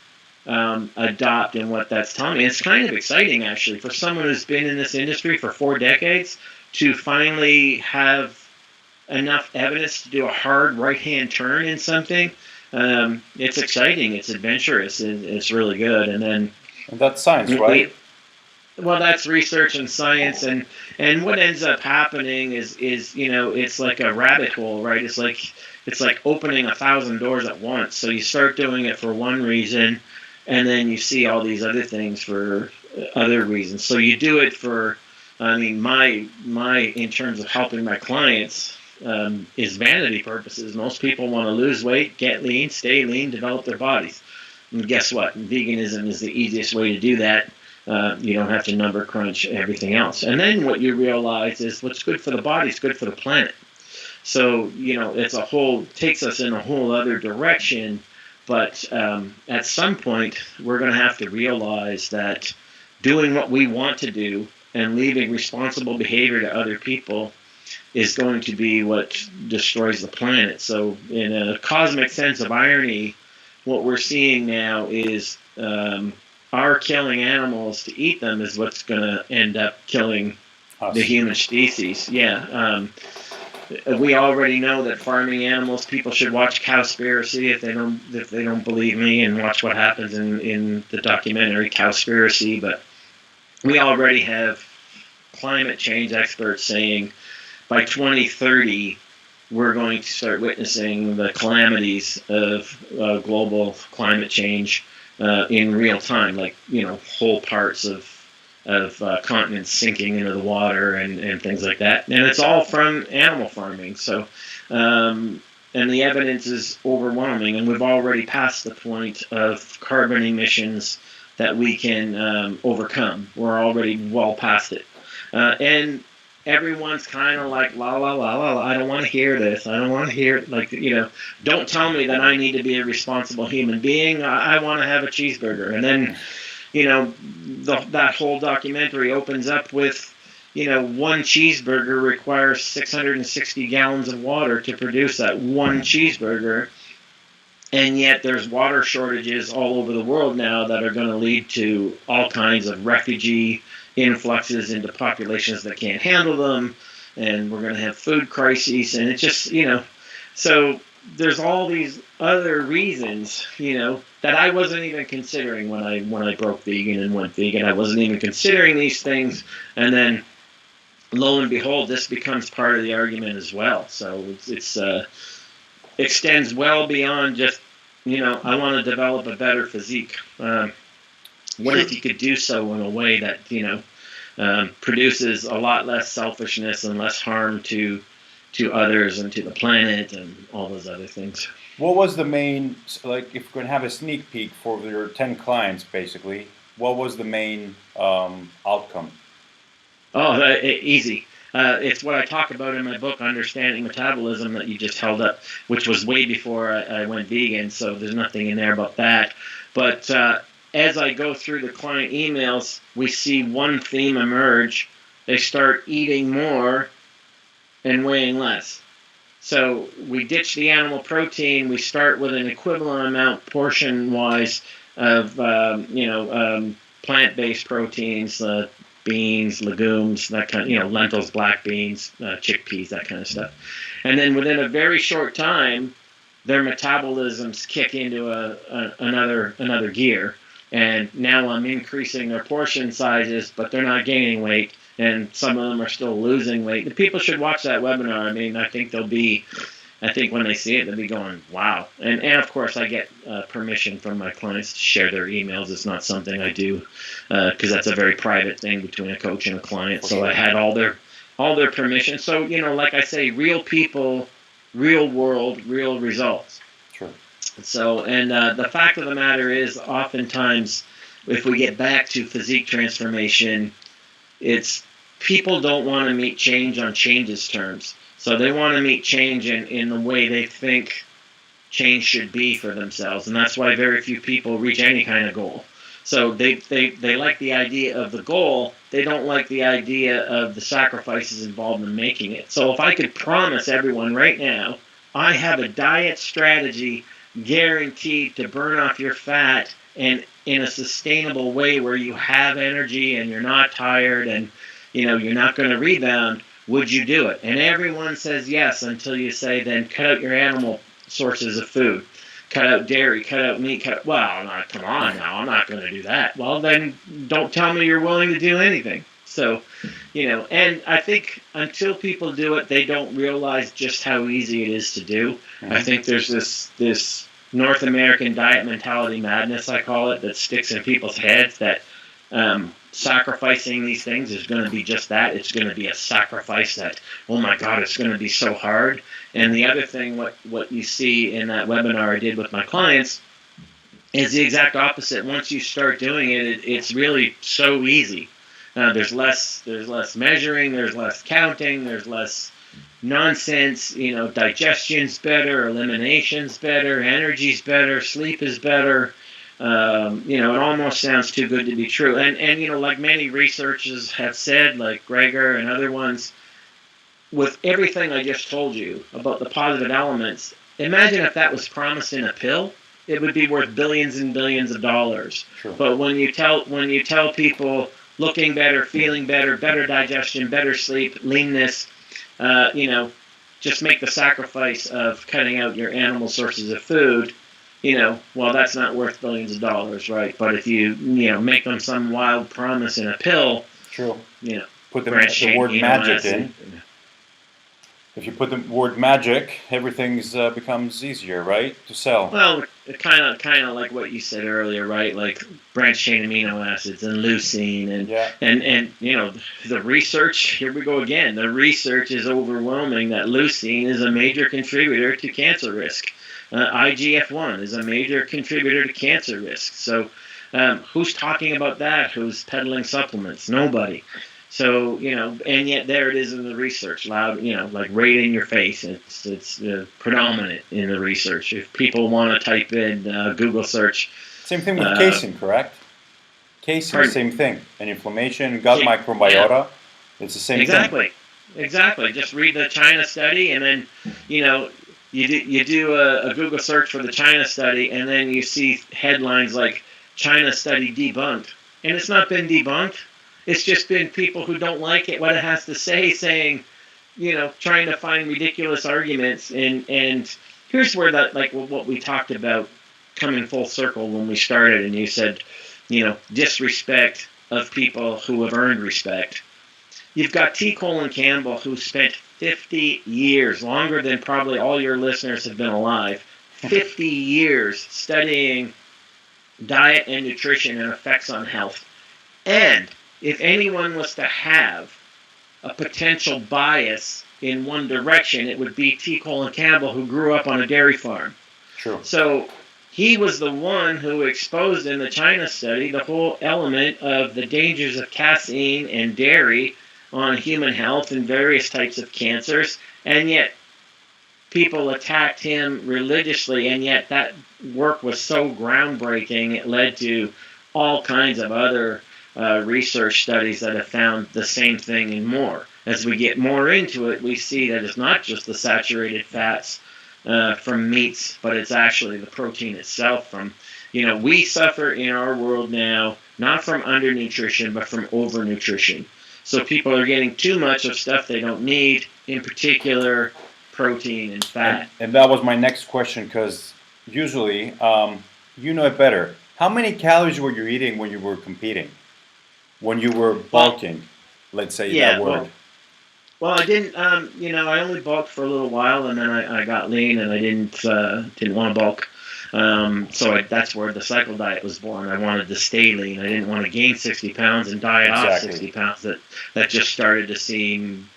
[SPEAKER 1] adopt in what that's telling me. It's kind of exciting, actually, for someone who's been in this industry for 4 decades to finally have enough evidence to do a hard right-hand turn in something. It's exciting, it's adventurous, and it's really good. And
[SPEAKER 2] that's science, right?
[SPEAKER 1] Well, that's research and science, and what ends up happening is it's like a rabbit hole, right? It's like opening 1,000 doors at once. So you start doing it for one reason, and then you see all these other things for other reasons. So you do it for, I mean, my in terms of helping my clients, is vanity purposes. Most people want to lose weight, get lean, stay lean, develop their bodies. And guess what? Veganism is the easiest way to do that. You don't have to number crunch everything else. And then what you realize is what's good for the body is good for the planet. So, it's takes us in a whole other direction. But at some point, we're going to have to realize that doing what we want to do and leaving responsible behavior to other people is going to be what destroys the planet. So in a cosmic sense of irony, what we're seeing now is our killing animals to eat them is what's going to end up killing the human species. Yeah. We already know that farming animals, people should watch Cowspiracy if they don't believe me, and watch what happens in the documentary Cowspiracy. But we already have climate change experts saying by 2030, we're going to start witnessing the calamities of global climate change in real time, like, whole parts of continents sinking into the water and things like that. And it's all from animal farming. So, and the evidence is overwhelming, and we've already passed the point of carbon emissions that we can overcome. We're already well past it. And everyone's kind of like, la, la, la, la, la, I don't want to hear this. I don't want to hear it. Like, don't tell me that I need to be a responsible human being. I want to have a cheeseburger. And then, that whole documentary opens up with, one cheeseburger requires 660 gallons of water to produce that one cheeseburger. And yet there's water shortages all over the world now that are going to lead to all kinds of refugee influxes into populations that can't handle them, and we're going to have food crises, and it's just, so there's all these other reasons, that I wasn't even considering when I broke vegan and went vegan. I wasn't even considering these things, and then lo and behold, this becomes part of the argument as well. So it's extends well beyond just, I want to develop a better physique. What if you could do so in a way that, produces a lot less selfishness and less harm to others and to the planet and all those other things?
[SPEAKER 2] What was the main, if we're going to have a sneak peek for your 10 clients, basically, what was the main outcome?
[SPEAKER 1] Oh, easy. It's what I talk about in my book, Understanding Metabolism, that you just held up, which was way before I went vegan, so there's nothing in there about that. But as I go through the client emails, we see one theme emerge. They start eating more and weighing less. So we ditch the animal protein. We start with an equivalent amount, portion-wise, of plant-based proteins, beans, legumes, that kind of, lentils, black beans, chickpeas, that kind of stuff. And then within a very short time, their metabolisms kick into another gear. And now I'm increasing their portion sizes, but they're not gaining weight, and some of them are still losing weight. The people should watch that webinar. I mean, I think when they see it, they'll be going, wow. And of course, I get permission from my clients to share their emails. It's not something I do because that's a very private thing between a coach and a client. So I had all their permission. So, like I say, real people, real world, real results.
[SPEAKER 2] Sure. So,
[SPEAKER 1] and the fact of the matter is, oftentimes, if we get back to physique transformation, it's people don't want to meet change on change's terms. So they want to meet change in the way they think change should be for themselves, and that's why very few people reach any kind of goal. So they like the idea of the goal, they don't like the idea of the sacrifices involved in making it. So if I could promise everyone right now, I have a diet strategy guaranteed to burn off your fat and in a sustainable way where you have energy and you're not tired and you're not going to rebound, would you do it? And everyone says yes until you say, then cut out your animal sources of food. Cut out dairy, cut out meat, well, come on now, I'm not going to do that. Well, then don't tell me you're willing to do anything. So, and I think until people do it, they don't realize just how easy it is to do. Mm-hmm. I think there's this North American diet mentality madness, I call it, that sticks in people's heads that sacrificing these things is going to be just that. It's going to be a sacrifice that, oh my God, it's going to be so hard. And the other thing, what you see in that webinar I did with my clients is the exact opposite. Once you start doing it, it's really so easy. There's less measuring, there's less counting, there's less nonsense. Digestion's better, elimination's better, energy's better, sleep is better. It almost sounds too good to be true. And like many researchers have said, like Greger and other ones, with everything I just told you about the positive elements, imagine if that was promised in a pill, it would be worth billions and billions of dollars.
[SPEAKER 2] Sure.
[SPEAKER 1] But when you tell people looking better, feeling better, better digestion, better sleep, leanness, just make the sacrifice of cutting out your animal sources of food, well, that's not worth billions of dollars, right? But if you make them some wild promise in a pill,
[SPEAKER 2] true. Put the word magic in. If you put the word magic, everything becomes easier, right, to sell.
[SPEAKER 1] Well, kind of like what you said earlier, right? Like branched chain amino acids and leucine and the research. Here we go again. The research is overwhelming that leucine is a major contributor to cancer risk. IGF-1 is a major contributor to cancer risk. So, who's talking about that? Who's peddling supplements? Nobody. So, and yet there it is in the research, loud, like right in your face. It's predominant in the research. If people want to type in Google search.
[SPEAKER 2] Same thing with casein, correct? Casein, the same thing. And inflammation, gut microbiota, it's the same thing.
[SPEAKER 1] Exactly. Just read the China study and then, you do a Google search for the China study and then you see headlines like China study debunked. And it's not been debunked. It's just been people who don't like it, what it has to say, saying, trying to find ridiculous arguments. And here's where that, like what we talked about coming full circle when we started, and you said, disrespect of people who have earned respect. You've got T. Colin Campbell, who spent 50 years, longer than probably all your listeners have been alive, 50 years studying diet and nutrition and effects on health. And if anyone was to have a potential bias in one direction, it would be T. Colin Campbell, who grew up on a dairy farm.
[SPEAKER 2] True.
[SPEAKER 1] So he was the one who exposed in the China study the whole element of the dangers of casein and dairy on human health and various types of cancers. And yet people attacked him religiously, and yet that work was so groundbreaking, it led to all kinds of other research studies that have found the same thing and more. As we get more into it, we see that it's not just the saturated fats from meats, but it's actually the protein itself. From we suffer in our world now not from undernutrition, but from overnutrition. So people are getting too much of stuff they don't need, in particular protein and fat.
[SPEAKER 2] And that was my next question, because usually, you know it better. How many calories were you eating when you were competing? When you were bulking, let's say that word.
[SPEAKER 1] Well, I didn't. I only bulked for a little while, and then I got lean, and I didn't want to bulk. So that's where the cycle diet was born. I wanted to stay lean. I didn't want to gain 60 pounds and die off 60 pounds. That just started to seem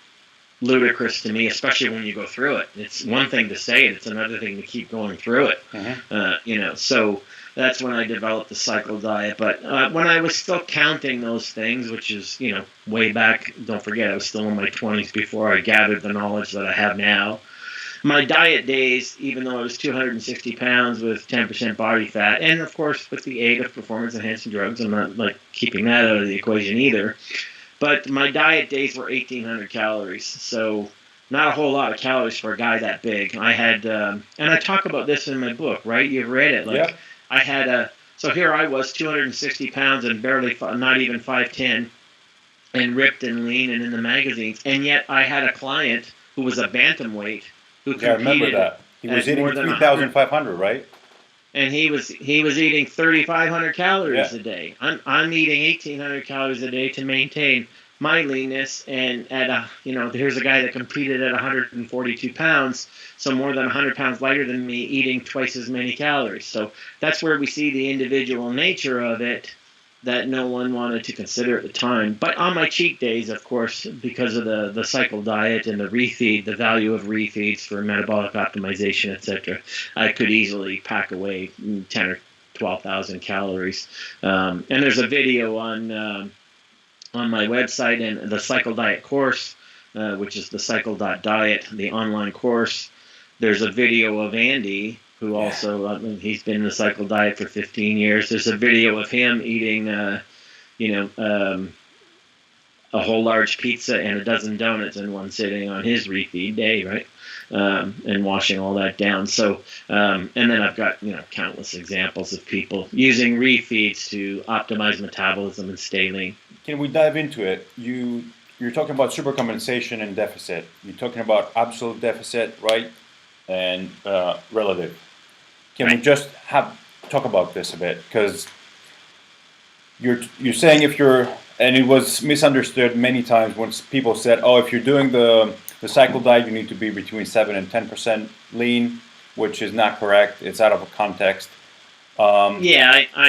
[SPEAKER 1] ludicrous to me, especially when you go through it. It's one thing to say it; it's another thing to keep going through it.
[SPEAKER 2] Mm-hmm.
[SPEAKER 1] that's when I developed the cycle diet. But when I was still counting those things, which is, way back, don't forget, I was still in my 20s before I gathered the knowledge that I have now. My diet days, even though I was 260 pounds with 10% body fat, and of course with the aid of performance-enhancing drugs, I'm not like keeping that out of the equation either, but my diet days were 1,800 calories, so not a whole lot of calories for a guy that big. I had, and I talk about this in my book, right? You've read it. Like,
[SPEAKER 2] Yeah.
[SPEAKER 1] I had so here I was, 260 pounds and barely, not even 5'10", and ripped and lean and in the magazines, and yet I had a client who was a bantamweight who
[SPEAKER 2] Yeah, I remember
[SPEAKER 1] competed
[SPEAKER 2] that. He was
[SPEAKER 1] at
[SPEAKER 2] eating
[SPEAKER 1] more than
[SPEAKER 2] 3,500, right?
[SPEAKER 1] and he was eating 3,500 calories
[SPEAKER 2] Yeah.
[SPEAKER 1] a day. I'm eating 1,800 calories a day to maintain my leanness. And at here's a guy that competed at 142 pounds, so more than 100 pounds lighter than me, eating twice as many calories. So that's where we see the individual nature of it that no one wanted to consider at the time. But on my cheat days, of course, because of the cycle diet and the refeed, the value of refeeds for metabolic optimization, etc., I could easily pack away 10 or 12,000 calories. And there's a video on my website and the cycle diet course, which is the cycle.diet, the online course. There's a video of Andy, who also, he's been in the cycle diet for 15 years. There's a video of him eating, a whole large pizza and a dozen donuts in one sitting on his refeed day, right? And washing all that down. So, and then I've got, countless examples of people using refeeds to optimize metabolism and stay lean.
[SPEAKER 2] Can we dive into it? You're talking about supercompensation and deficit. You're talking about absolute deficit, right? And relative. Can we just talk about this a bit? Because you're saying and it was misunderstood many times when people said, oh, if you're doing the cycle diet, you need to be between 7 and 10% lean, which is not correct. It's out of context.
[SPEAKER 1] I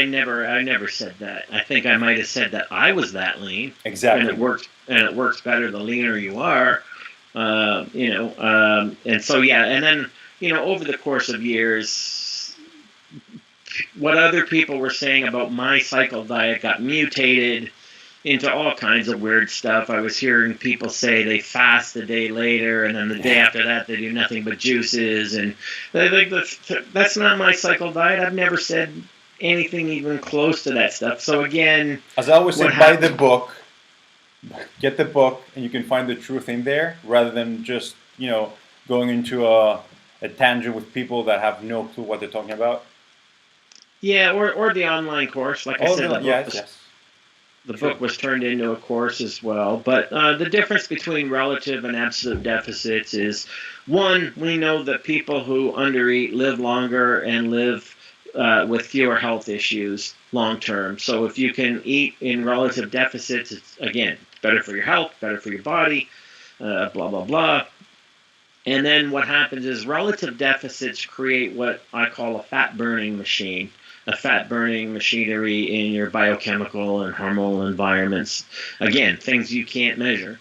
[SPEAKER 1] never said that. I think I might have said that I was that lean.
[SPEAKER 2] Exactly.
[SPEAKER 1] And it works better the leaner you are. And so, and then, over the course of years, what other people were saying about my cycle diet got mutated into all kinds of weird stuff. I was hearing people say they fast the day later, and then the day after that they do nothing but juices, and that's not my cycle diet. I've never said anything even close to that stuff. So again,
[SPEAKER 2] as I always say, buy the book, get the book, and you can find the truth in there, rather than just going into a tangent with people that have no clue what they're talking about.
[SPEAKER 1] Yeah, or the online course, like I said. The book was turned into a course as well. But the difference between relative and absolute deficits is, one, we know that people who undereat live longer and live with fewer health issues long term. So if you can eat in relative deficits, it's, again, better for your health, better for your body, blah, blah, blah. And then what happens is relative deficits create what I call a fat-burning machine. A fat-burning machinery in your biochemical and hormonal environments. Again, things you can't measure.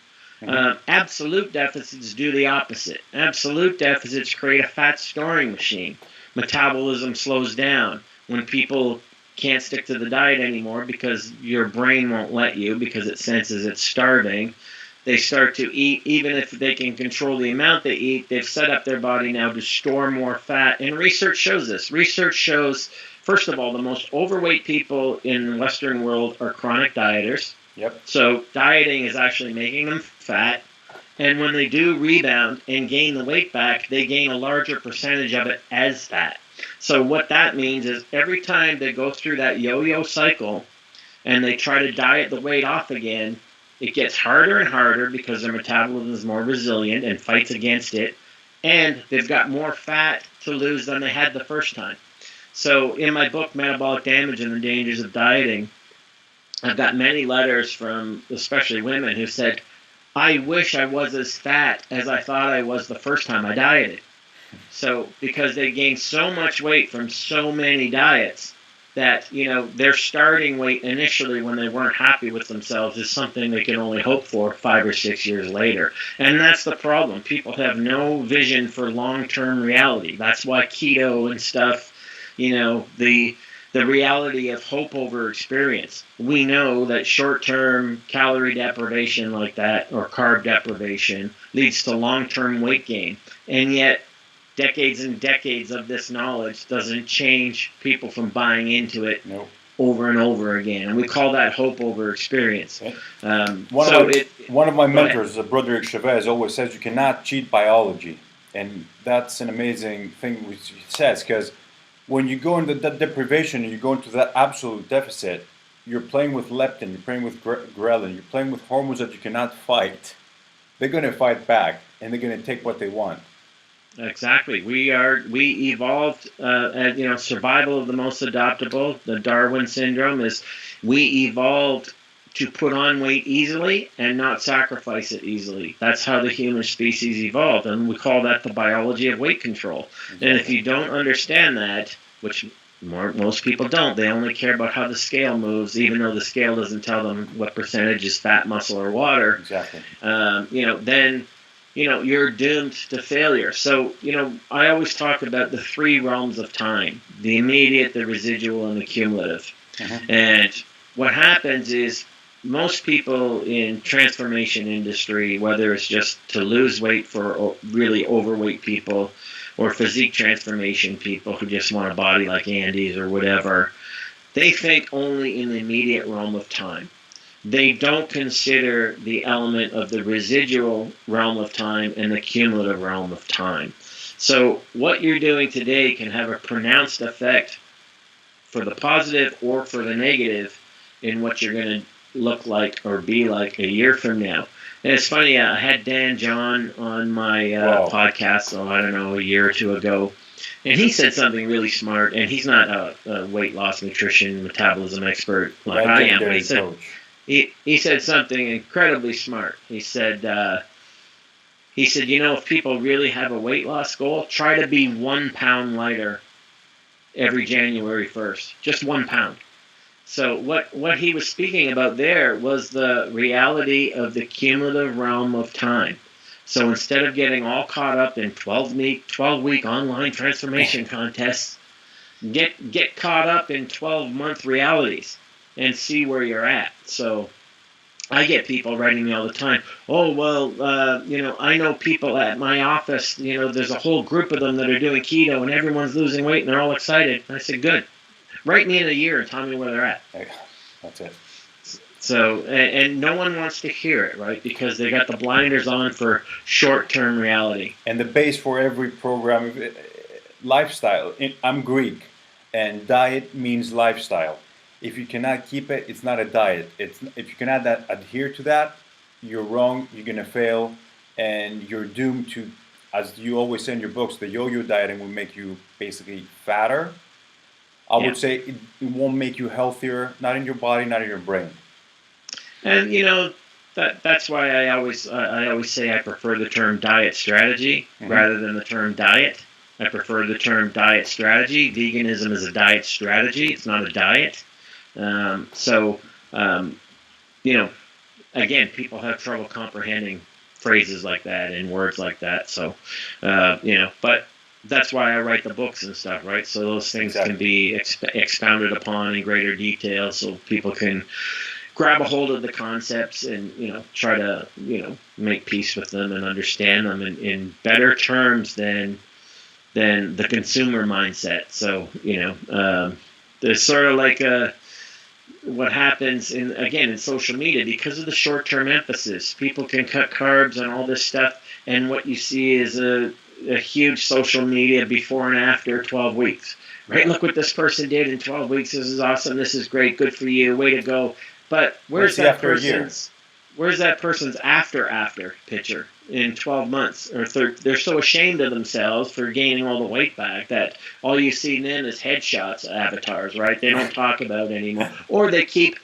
[SPEAKER 1] Absolute deficits do the opposite. Absolute deficits create a fat-storing machine. Metabolism slows down when people can't stick to the diet anymore because your brain won't let you, because it senses it's starving. They start to eat, even if they can control the amount they eat. They've set up their body now to store more fat. And research shows this. Research shows, first of all, the most overweight people in the Western world are chronic dieters.
[SPEAKER 2] Yep.
[SPEAKER 1] So dieting is actually making them fat. And when they do rebound and gain the weight back, they gain a larger percentage of it as fat. So what that means is every time they go through that yo-yo cycle and they try to diet the weight off again, it gets harder and harder because their metabolism is more resilient and fights against it. And they've got more fat to lose than they had the first time. So in my book, Metabolic Damage and the Dangers of Dieting, I've got many letters from especially women who said, I wish I was as fat as I thought I was the first time I dieted. So because they gained so much weight from so many diets that, their starting weight initially when they weren't happy with themselves is something they can only hope for 5 or 6 years later. And that's the problem. People have no vision for long-term reality. That's why keto and stuff, the the reality of hope over experience. We know that short-term calorie deprivation like that, or carb deprivation, leads to long-term weight gain. And yet, decades and decades of this knowledge doesn't change people from buying into it over and over again. And we call that hope over experience.
[SPEAKER 2] One of my mentors, Broderick Chavez, always says you cannot cheat biology. And that's an amazing thing which he says, because when you go into that deprivation and you go into that absolute deficit, you're playing with leptin, you're playing with ghrelin, you're playing with hormones that you cannot fight. They're going to fight back, and they're going to take what they want.
[SPEAKER 1] Exactly. We evolved as, survival of the most adaptable. The Darwin syndrome is we evolved to put on weight easily and not sacrifice it easily. That's how the human species evolved, and we call that the biology of weight control. Exactly. And if you don't understand that, which most people don't, they only care about how the scale moves, even though the scale doesn't tell them what percentage is fat, muscle, or water.
[SPEAKER 2] Exactly.
[SPEAKER 1] Then you're doomed to failure. So, I always talk about the three realms of time: the immediate, the residual, and the cumulative. And what happens is, most people in transformation industry, whether it's just to lose weight for really overweight people, or physique transformation people who just want a body like Andy's or whatever, they think only in the immediate realm of time. They don't consider the element of the residual realm of time and the cumulative realm of time. So what you're doing today can have a pronounced effect for the positive or for the negative in what you're going to look like or be like a year from now. And it's funny, I had Dan John on my podcast, a year or two ago, and he said something really smart, and he's not a weight loss, nutrition, metabolism expert like I am, but he said something incredibly smart. He said, if people really have a weight loss goal, try to be 1 pound lighter every January 1st, just 1 pound. So what he was speaking about there was the reality of the cumulative realm of time. So instead of getting all caught up in 12-week online transformation contests, get caught up in 12-month realities and see where you're at. So I get people writing me all the time, I know people at my office, there's a whole group of them that are doing keto and everyone's losing weight and they're all excited. And I said, good. Write me in a year and tell me where they're at.
[SPEAKER 2] That's it.
[SPEAKER 1] So, and no one wants to hear it, right? Because they got the blinders on for short-term reality.
[SPEAKER 2] And the base for every program, lifestyle. I'm Greek, and diet means lifestyle. If you cannot keep it, it's not a diet. If you cannot adhere to that, you're wrong, you're going to fail, and you're doomed to, as you always say in your books, the yo-yo dieting will make you basically fatter. I would say it won't make you healthier, not in your body, not in your brain.
[SPEAKER 1] And that's why I always say I prefer the term diet strategy rather than the term diet. I prefer the term diet strategy. Veganism is a diet strategy; it's not a diet. Again, people have trouble comprehending phrases like that and words like that. So, but that's why I write the books and stuff, right? So those things can be expounded upon in greater detail, so people can grab a hold of the concepts and try to make peace with them and understand them in better terms than the consumer mindset. So there's sort of like what happens in social media, because of the short-term emphasis. People can cut carbs and all this stuff, and what you see is a huge social media before and after 12 weeks. Right? Look what this person did in 12 weeks. This is awesome. This is great. Good for you. Way to go. But where's that person's after picture in 12 months? Or they're so ashamed of themselves for gaining all the weight back that all you see then is headshots, avatars, right? They don't talk about it anymore. Or they keep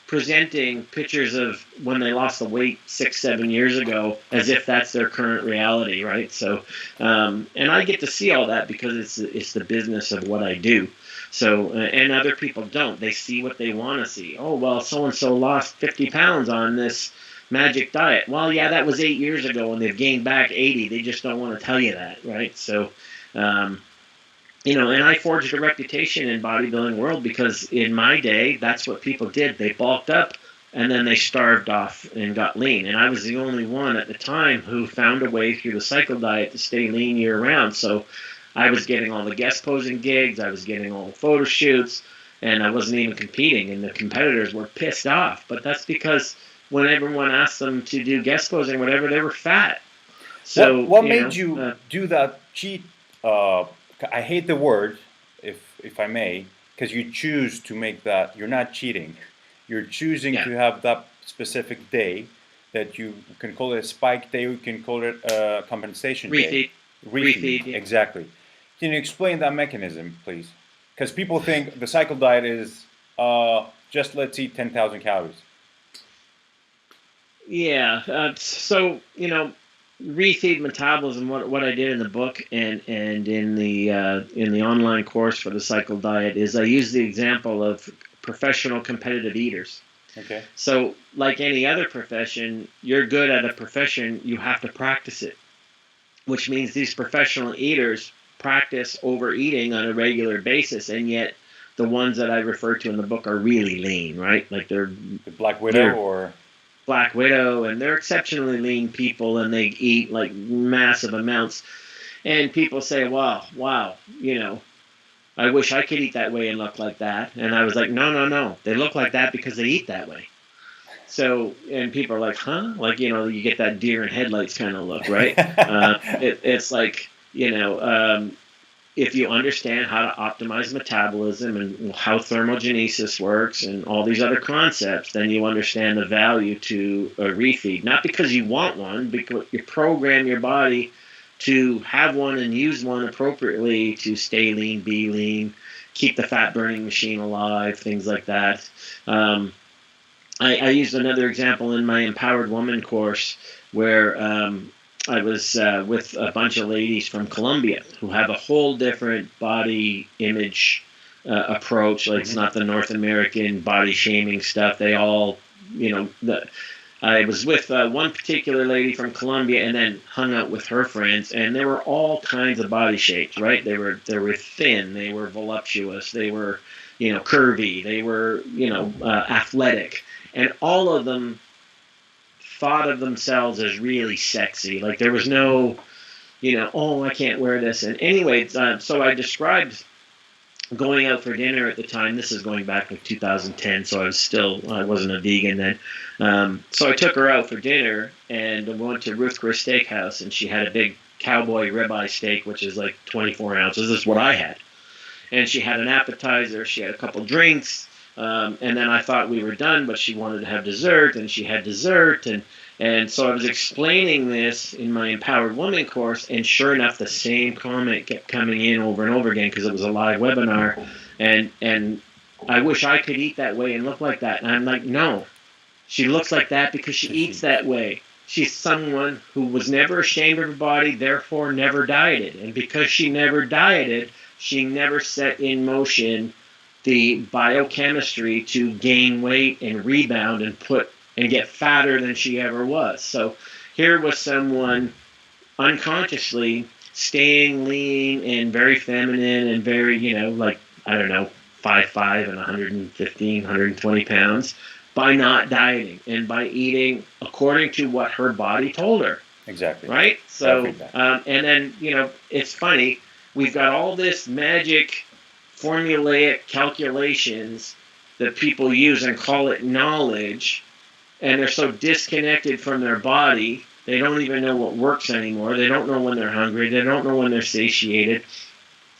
[SPEAKER 1] presenting pictures of when they lost the weight 6-7 years ago as if that's their current reality, right? So, and I get to see all that because it's the business of what I do. So, and other people don't. They see what they want to see. Oh, well, so-and-so lost 50 pounds on this magic diet. Well, yeah, that was 8 years ago and they've gained back 80. They just don't want to tell you that, right? So, and I forged a reputation in bodybuilding world because in my day, that's what people did. They bulked up and then they starved off and got lean. And I was the only one at the time who found a way through the cycle diet to stay lean year round. So I was getting all the guest posing gigs, I was getting all the photo shoots, and I wasn't even competing. And the competitors were pissed off. But that's because when everyone asked them to do guest posing, whatever, they were fat. So
[SPEAKER 2] What made you do that cheat? I hate the word, if I may, because you choose to make that. You're not cheating. You're choosing to have that specific day that you can call it a spike day. You can call it a compensation day. Refeed.
[SPEAKER 1] Yeah.
[SPEAKER 2] Exactly. Can you explain that mechanism, please? Because people think the cycle diet is just let's eat 10,000 calories.
[SPEAKER 1] Yeah. So refeed metabolism. What I did in the book and in the online course for the cycle diet is I use the example of professional competitive eaters.
[SPEAKER 2] Okay.
[SPEAKER 1] So like any other profession, you're good at a profession, you have to practice it, which means these professional eaters practice overeating on a regular basis, and yet the ones that I refer to in the book are really lean, right? Like they're
[SPEAKER 2] the Black Widow or
[SPEAKER 1] Black Widow, and they're exceptionally lean people, and they eat like massive amounts. And people say, wow, I wish I could eat that way and look like that. And I was like, no. They look like that because they eat that way. So, and people are like, huh? Like, you get that deer in headlights kind of look, right? It's like, if you understand how to optimize metabolism and how thermogenesis works and all these other concepts, then you understand the value to a refeed. Not because you want one, because you program your body to have one and use one appropriately to stay lean, be lean, keep the fat burning machine alive, things like that. I used another example in my Empowered Woman course where I was with a bunch of ladies from Colombia who have a whole different body image approach. Like, it's not the North American body shaming stuff. They all, I was with one particular lady from Colombia and then hung out with her friends, and there were all kinds of body shapes, right? They were thin, they were voluptuous, they were, curvy, they were, athletic, and all of them thought of themselves as really sexy. Like, there was no, oh, I can't wear this. And anyway, so I described going out for dinner at the time. This is going back to 2010, so I wasn't a vegan then. So I took her out for dinner, and we went to Ruth Chris Steakhouse, and she had a big cowboy ribeye steak, which is like 24 ounces. This is what I had. And she had an appetizer, she had a couple drinks, and then I thought we were done, but she wanted to have dessert, and she had dessert, and so I was explaining this in my Empowered Woman course, and sure enough, the same comment kept coming in over and over again because it was a live webinar, and I wish I could eat that way and look like that. And I'm like, no, she looks like that because she eats that way. She's someone who was never ashamed of her body, therefore never dieted, and because she never dieted, she never set in motion the biochemistry to gain weight and rebound and get fatter than she ever was. So here was someone unconsciously staying lean and very feminine and very, 5'5" and 115, 120 pounds by not dieting and by eating according to what her body told her.
[SPEAKER 2] Exactly.
[SPEAKER 1] Right? So, and then, it's funny, we've got all this magic formulaic calculations that people use and call it knowledge, and they're so disconnected from their body, they don't even know what works anymore. They don't know when they're hungry. They don't know when they're satiated.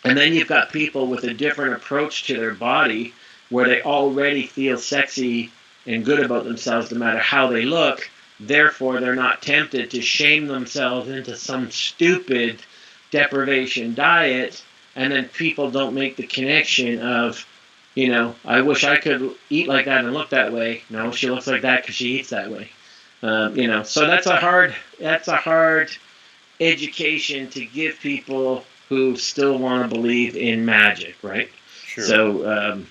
[SPEAKER 1] And then you've got people with a different approach to their body where they already feel sexy and good about themselves no matter how they look. Therefore, they're not tempted to shame themselves into some stupid deprivation diet. And then people don't make the connection of, I wish I could eat like that and look that way. No, she looks like that because she eats that way. So that's a hard education to give people who still want to believe in magic, right?
[SPEAKER 2] Sure.
[SPEAKER 1] So,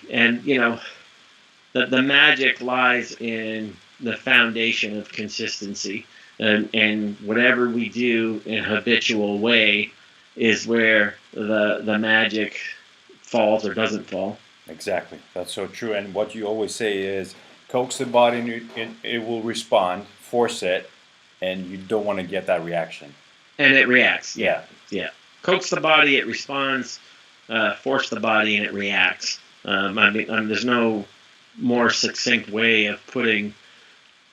[SPEAKER 1] the magic lies in the foundation of consistency, and whatever we do in a habitual way is where the magic falls or doesn't fall.
[SPEAKER 2] Exactly. That's so true. And what you always say is coax the body and it will respond, force it, and you don't want to get that reaction.
[SPEAKER 1] And it reacts. Yeah. Coax the body, it responds. Force the body, and it reacts. There's no more succinct way of putting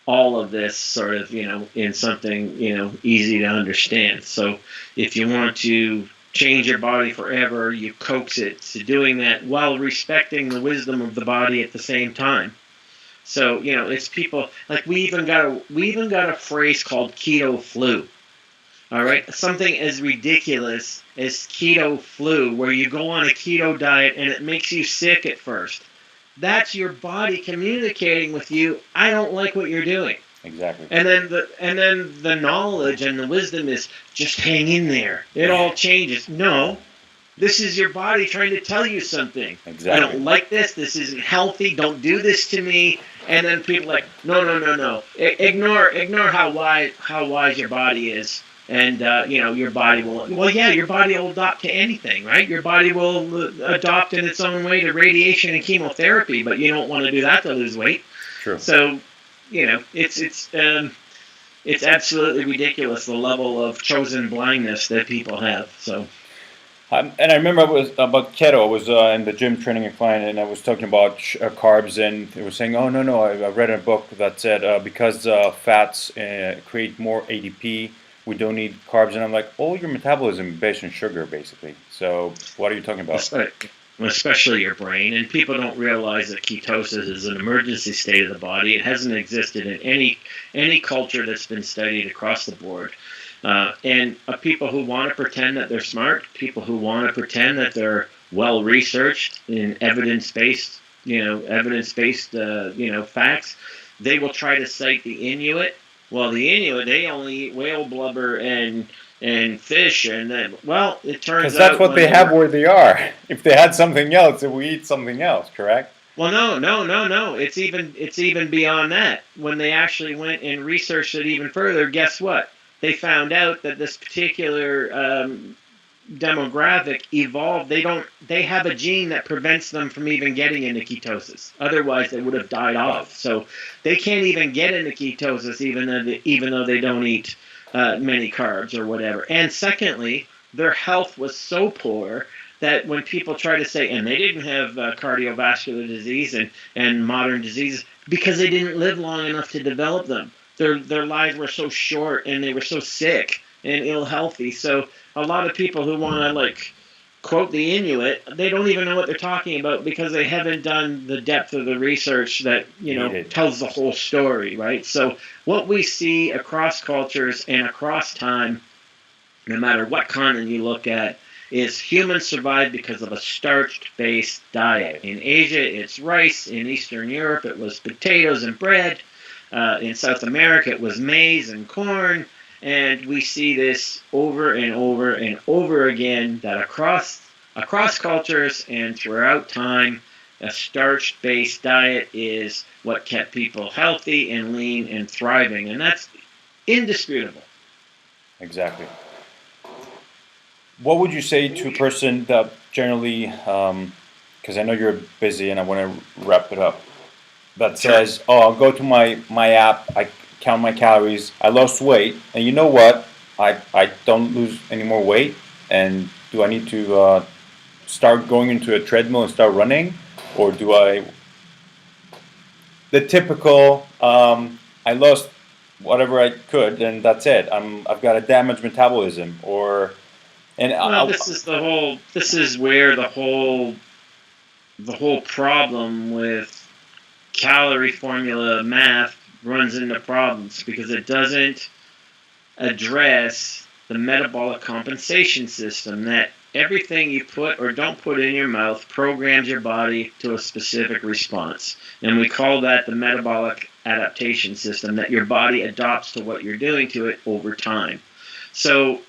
[SPEAKER 1] all of this sort of, in something, easy to understand. So if you want to change your body forever, you coax it to doing that while respecting the wisdom of the body at the same time. So, it's people like we even got a phrase called keto flu. All right, something as ridiculous as keto flu, where you go on a keto diet and it makes you sick at first. That's your body communicating with you, I don't like what you're doing.
[SPEAKER 2] Exactly.
[SPEAKER 1] And then the knowledge and the wisdom is just hang in there. It all changes. No, this is your body trying to tell you something.
[SPEAKER 2] Exactly.
[SPEAKER 1] I don't like this. This isn't healthy. Don't do this to me. And then people are like, no. Ignore how wise your body is. And, your body your body will adopt to anything, right? Your body will adopt in its own way to radiation and chemotherapy, but you don't want to do that to lose weight.
[SPEAKER 2] True.
[SPEAKER 1] So, it's absolutely ridiculous, the level of chosen blindness that people have. So,
[SPEAKER 2] and I remember it was about keto. I was in the gym training a client, and I was talking about carbs, and they were saying, "Oh no! I read a book that said because fats create more ADP, we don't need carbs." And I'm like, "All your metabolism is based on sugar, basically. So what are you talking about?"
[SPEAKER 1] Especially your brain, and people don't realize that ketosis is an emergency state of the body. It hasn't existed in any culture that's been studied across the board. And people who want to pretend that they're smart, people who want to pretend that they're well researched in evidence-based facts, they will try to cite the Inuit. Well, the Inuit, they only eat whale blubber and fish, and then, well, it turns out...
[SPEAKER 2] Because that's what they have where they are. If they had something else, then we eat something else, correct?
[SPEAKER 1] Well, no. It's even beyond that. When they actually went and researched it even further, guess what? They found out that this particular demographic evolved. They have a gene that prevents them from even getting into ketosis. Otherwise, they would have died off. So they can't even get into ketosis, even though they don't eat many carbs or whatever. And secondly, their health was so poor that when people try to say, and they didn't have cardiovascular disease and modern diseases because they didn't live long enough to develop them. Their lives were so short, and they were so sick and ill-healthy. So a lot of people who want to, quote the Inuit, they don't even know what they're talking about because they haven't done the depth of the research that, tells the whole story, right? So what we see across cultures and across time, no matter what continent you look at, is humans survive because of a starch-based diet. In Asia, it's rice. In Eastern Europe, it was potatoes and bread. In South America, it was maize and corn, and we see this over and over and over again, that across cultures and throughout time, a starch-based diet is what kept people healthy and lean and thriving, and that's indisputable.
[SPEAKER 2] Exactly. What would you say to a person that generally, because I know you're busy and I want to wrap it up, that says, "Oh, I'll go to my app, I count my calories, I lost weight, and you know what? I don't lose any more weight, and do I need to start going into a treadmill and start running, or do I?" The typical, I lost whatever I could, and that's it. I've got a damaged metabolism,
[SPEAKER 1] this is where the whole problem with calorie formula math runs into problems, because it doesn't address the metabolic compensation system, that everything you put or don't put in your mouth programs your body to a specific response. And we call that the metabolic adaptation system, that your body adapts to what you're doing to it over time. So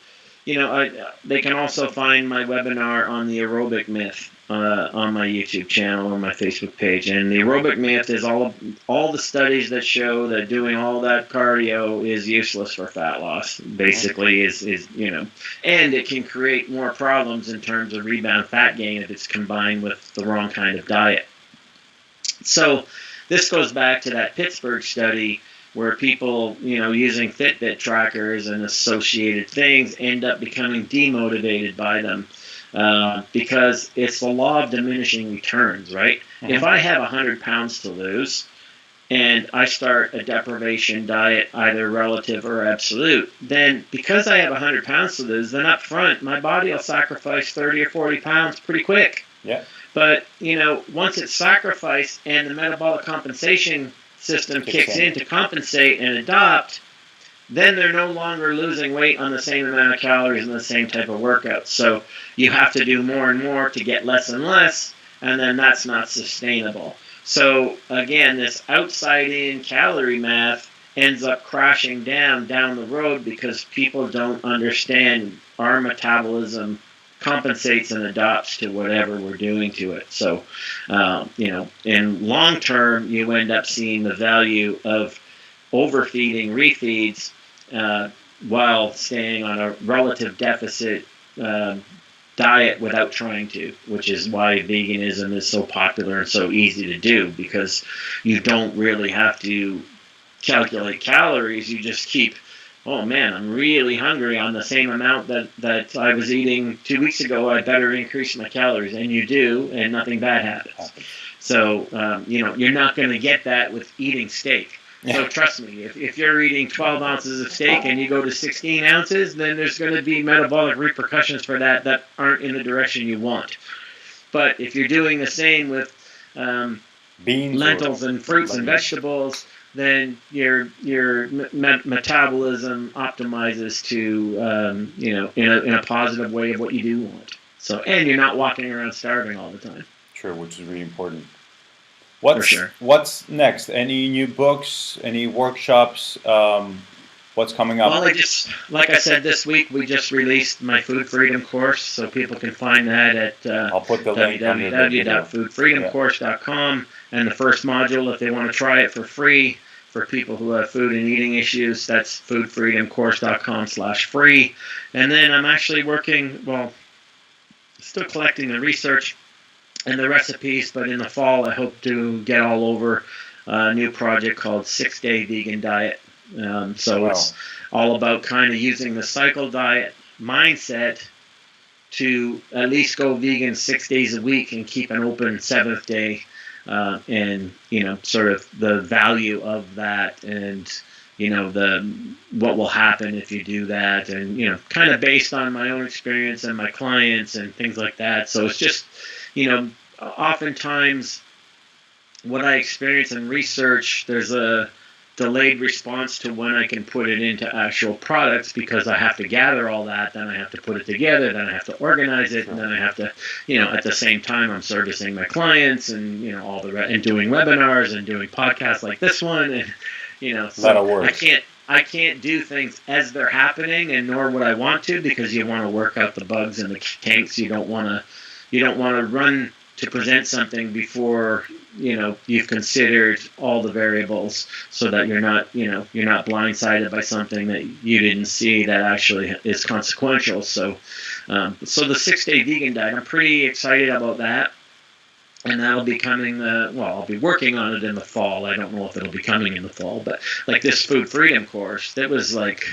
[SPEAKER 1] they can also find my webinar on the aerobic myth on my YouTube channel or my Facebook page. And the aerobic myth is all the studies that show that doing all that cardio is useless for fat loss. Basically, is and it can create more problems in terms of rebound fat gain if it's combined with the wrong kind of diet. So this goes back to that Pittsburgh study where people, using Fitbit trackers and associated things end up becoming demotivated by them because it's the law of diminishing returns, right? Mm-hmm. If I have 100 pounds to lose and I start a deprivation diet, either relative or absolute, then because I have 100 pounds to lose, then up front, my body will sacrifice 30 or 40 pounds pretty quick.
[SPEAKER 2] Yeah.
[SPEAKER 1] But, once it's sacrificed and the metabolic compensation system kicks in to compensate and adopt, then they're no longer losing weight on the same amount of calories and the same type of workouts. So you have to do more and more to get less and less, and then that's not sustainable. So again, this outside-in calorie math ends up crashing down the road because people don't understand our metabolism compensates and adapts to whatever we're doing to it. So, in long term, you end up seeing the value of overfeeding refeeds while staying on a relative deficit diet without trying to, which is why veganism is so popular and so easy to do, because you don't really have to calculate calories. You just keep, oh man, I'm really hungry on the same amount that I was eating 2 weeks ago. I better increase my calories. And you do, and nothing bad happens. So, you're not going to get that with eating steak. Yeah. So trust me, if you're eating 12 ounces of steak and you go to 16 ounces, then there's going to be metabolic repercussions for that aren't in the direction you want. But if you're doing the same with
[SPEAKER 2] beans,
[SPEAKER 1] lentils and fruits and vegetables, then your metabolism optimizes to in a positive way of what you do want. So, and you're not walking around starving all the time.
[SPEAKER 2] Sure, which is really important.
[SPEAKER 1] Sure.
[SPEAKER 2] What's next? Any new books? Any workshops? What's coming up?
[SPEAKER 1] Well, like I said, this week we just released my Food Freedom course, so people can find that at
[SPEAKER 2] I'll put the link
[SPEAKER 1] www.foodfreedomcourse.com. And the first module, if they want to try it for free, for people who have food and eating issues, that's foodfreedomcourse.com/free. And then I'm actually still collecting the research and the recipes, but in the fall I hope to get all over a new project called 6-Day Vegan Diet. It's all about kind of using the cycle diet mindset to at least go vegan 6 days a week and keep an open 7th day, and sort of the value of that, and what will happen if you do that, and kind of based on my own experience and my clients and things like that. So it's just oftentimes what I experience in research, there's a delayed response to when I can put it into actual products, because I have to gather all that, then I have to put it together, then I have to organize it, and then I have to, at the same time I'm servicing my clients and, and doing webinars and doing podcasts like this one, and, so I can't do things as they're happening, and nor would I want to, because you want to work out the bugs and the kinks. You don't want to run to present something before you've considered all the variables, so that you're not blindsided by something that you didn't see that actually is consequential. So the 6-Day Vegan Diet, I'm pretty excited about that, and that'll be coming. I'll be working on it in the fall. I don't know if it'll be coming in the fall, but like this Food Freedom course, that was like,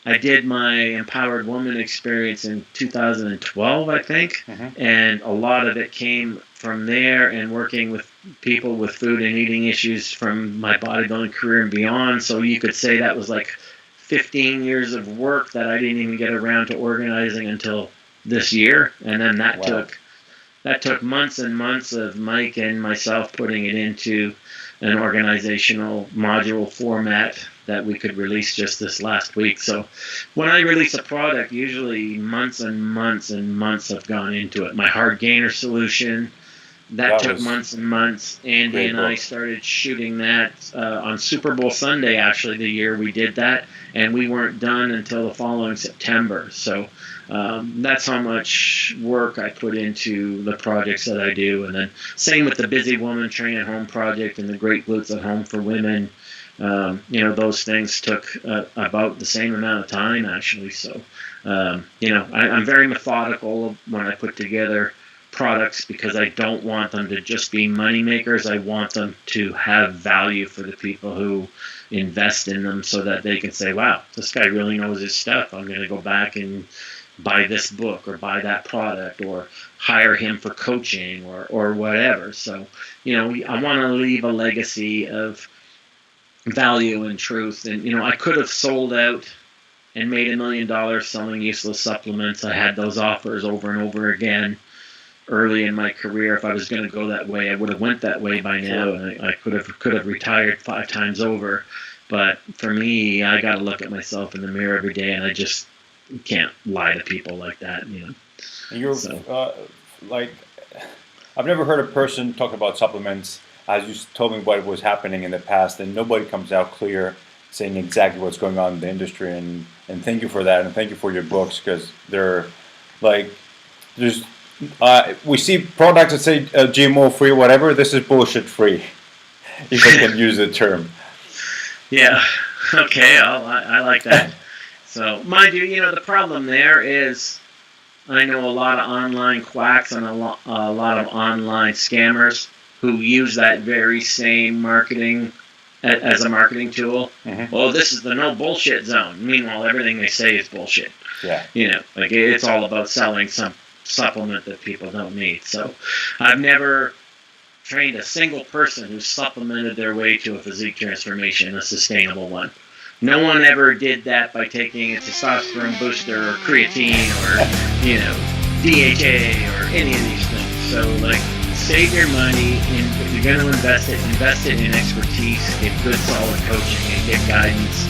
[SPEAKER 1] I did my Empowered Woman experience in 2012, I think, and a lot of it came from there, and working with people with food and eating issues from my bodybuilding career and beyond. So you could say that was like 15 years of work that I didn't even get around to organizing until this year, and then that took months and months of Mike and myself putting it into an organizational module format that we could release just this last week. So when I release a product, usually months and months and months have gone into it. My hard gainer solution, That took months and months. Andy and I started shooting that on Super Bowl Sunday, actually, the year we did that, and we weren't done until the following September. So that's how much work I put into the projects that I do. And then same with the Busy Woman Train at Home project and the Great Glutes at Home for women. Those things took about the same amount of time, actually. So, I'm very methodical when I put together products because I don't want them to just be money makers. I want them to have value for the people who invest in them so that they can say, wow, this guy really knows his stuff. I'm going to go back and buy this book or buy that product or hire him for coaching or whatever. So, I want to leave a legacy of value and truth. And, I could have sold out and made $1 million selling useless supplements. I had those offers over and over again early in my career. If I was going to go that way, I would have went that way by now, and I could have retired 5 times over. But for me, I got to look at myself in the mirror every day, and I just can't lie to people like that.
[SPEAKER 2] You're like, I've never heard a person talk about supplements as you told me what was happening in the past, and nobody comes out clear saying exactly what's going on in the industry. And thank you for that, and thank you for your books, because they're like, there's we see products that say GMO free, whatever. This is bullshit free, if I can use the term.
[SPEAKER 1] Yeah. Okay. I like that. So, mind you, the problem there is I know a lot of online quacks and a lot of online scammers who use that very same marketing as a marketing tool. Mm-hmm. Well, this is the no bullshit zone. Meanwhile, everything they say is bullshit.
[SPEAKER 2] Yeah.
[SPEAKER 1] It's all about selling some supplement that people don't need. So I've never trained a single person who supplemented their way to a physique transformation, a sustainable one. No one ever did that by taking a testosterone booster or creatine or, DHA or any of these things. So, save your money, and if you're going to invest it in expertise, get good solid coaching, and get guidance.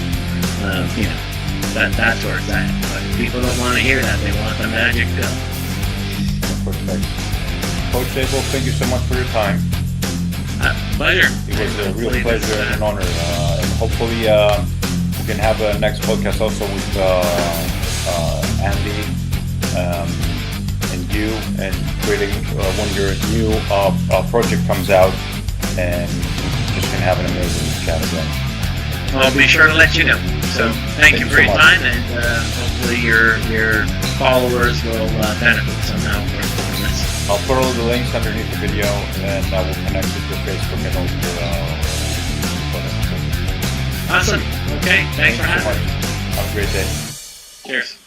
[SPEAKER 1] That's where it's at. But people don't want to hear that. They want the magic pill.
[SPEAKER 2] Perfect. Coach Abel, thank you so much for your time.
[SPEAKER 1] Pleasure.
[SPEAKER 2] It was a real pleasure and an honor. And hopefully we can have a next podcast also with Andy and you, and creating when your new project comes out, and just going to have an amazing chat again.
[SPEAKER 1] I'll be sure to let you know. So thank you for your time, and hopefully your followers will benefit somehow from this.
[SPEAKER 2] I'll put all the links underneath the video, and I will connect with your Facebook and all your
[SPEAKER 1] Awesome. Okay. Thanks for having me.
[SPEAKER 2] Have a great day.
[SPEAKER 1] Cheers.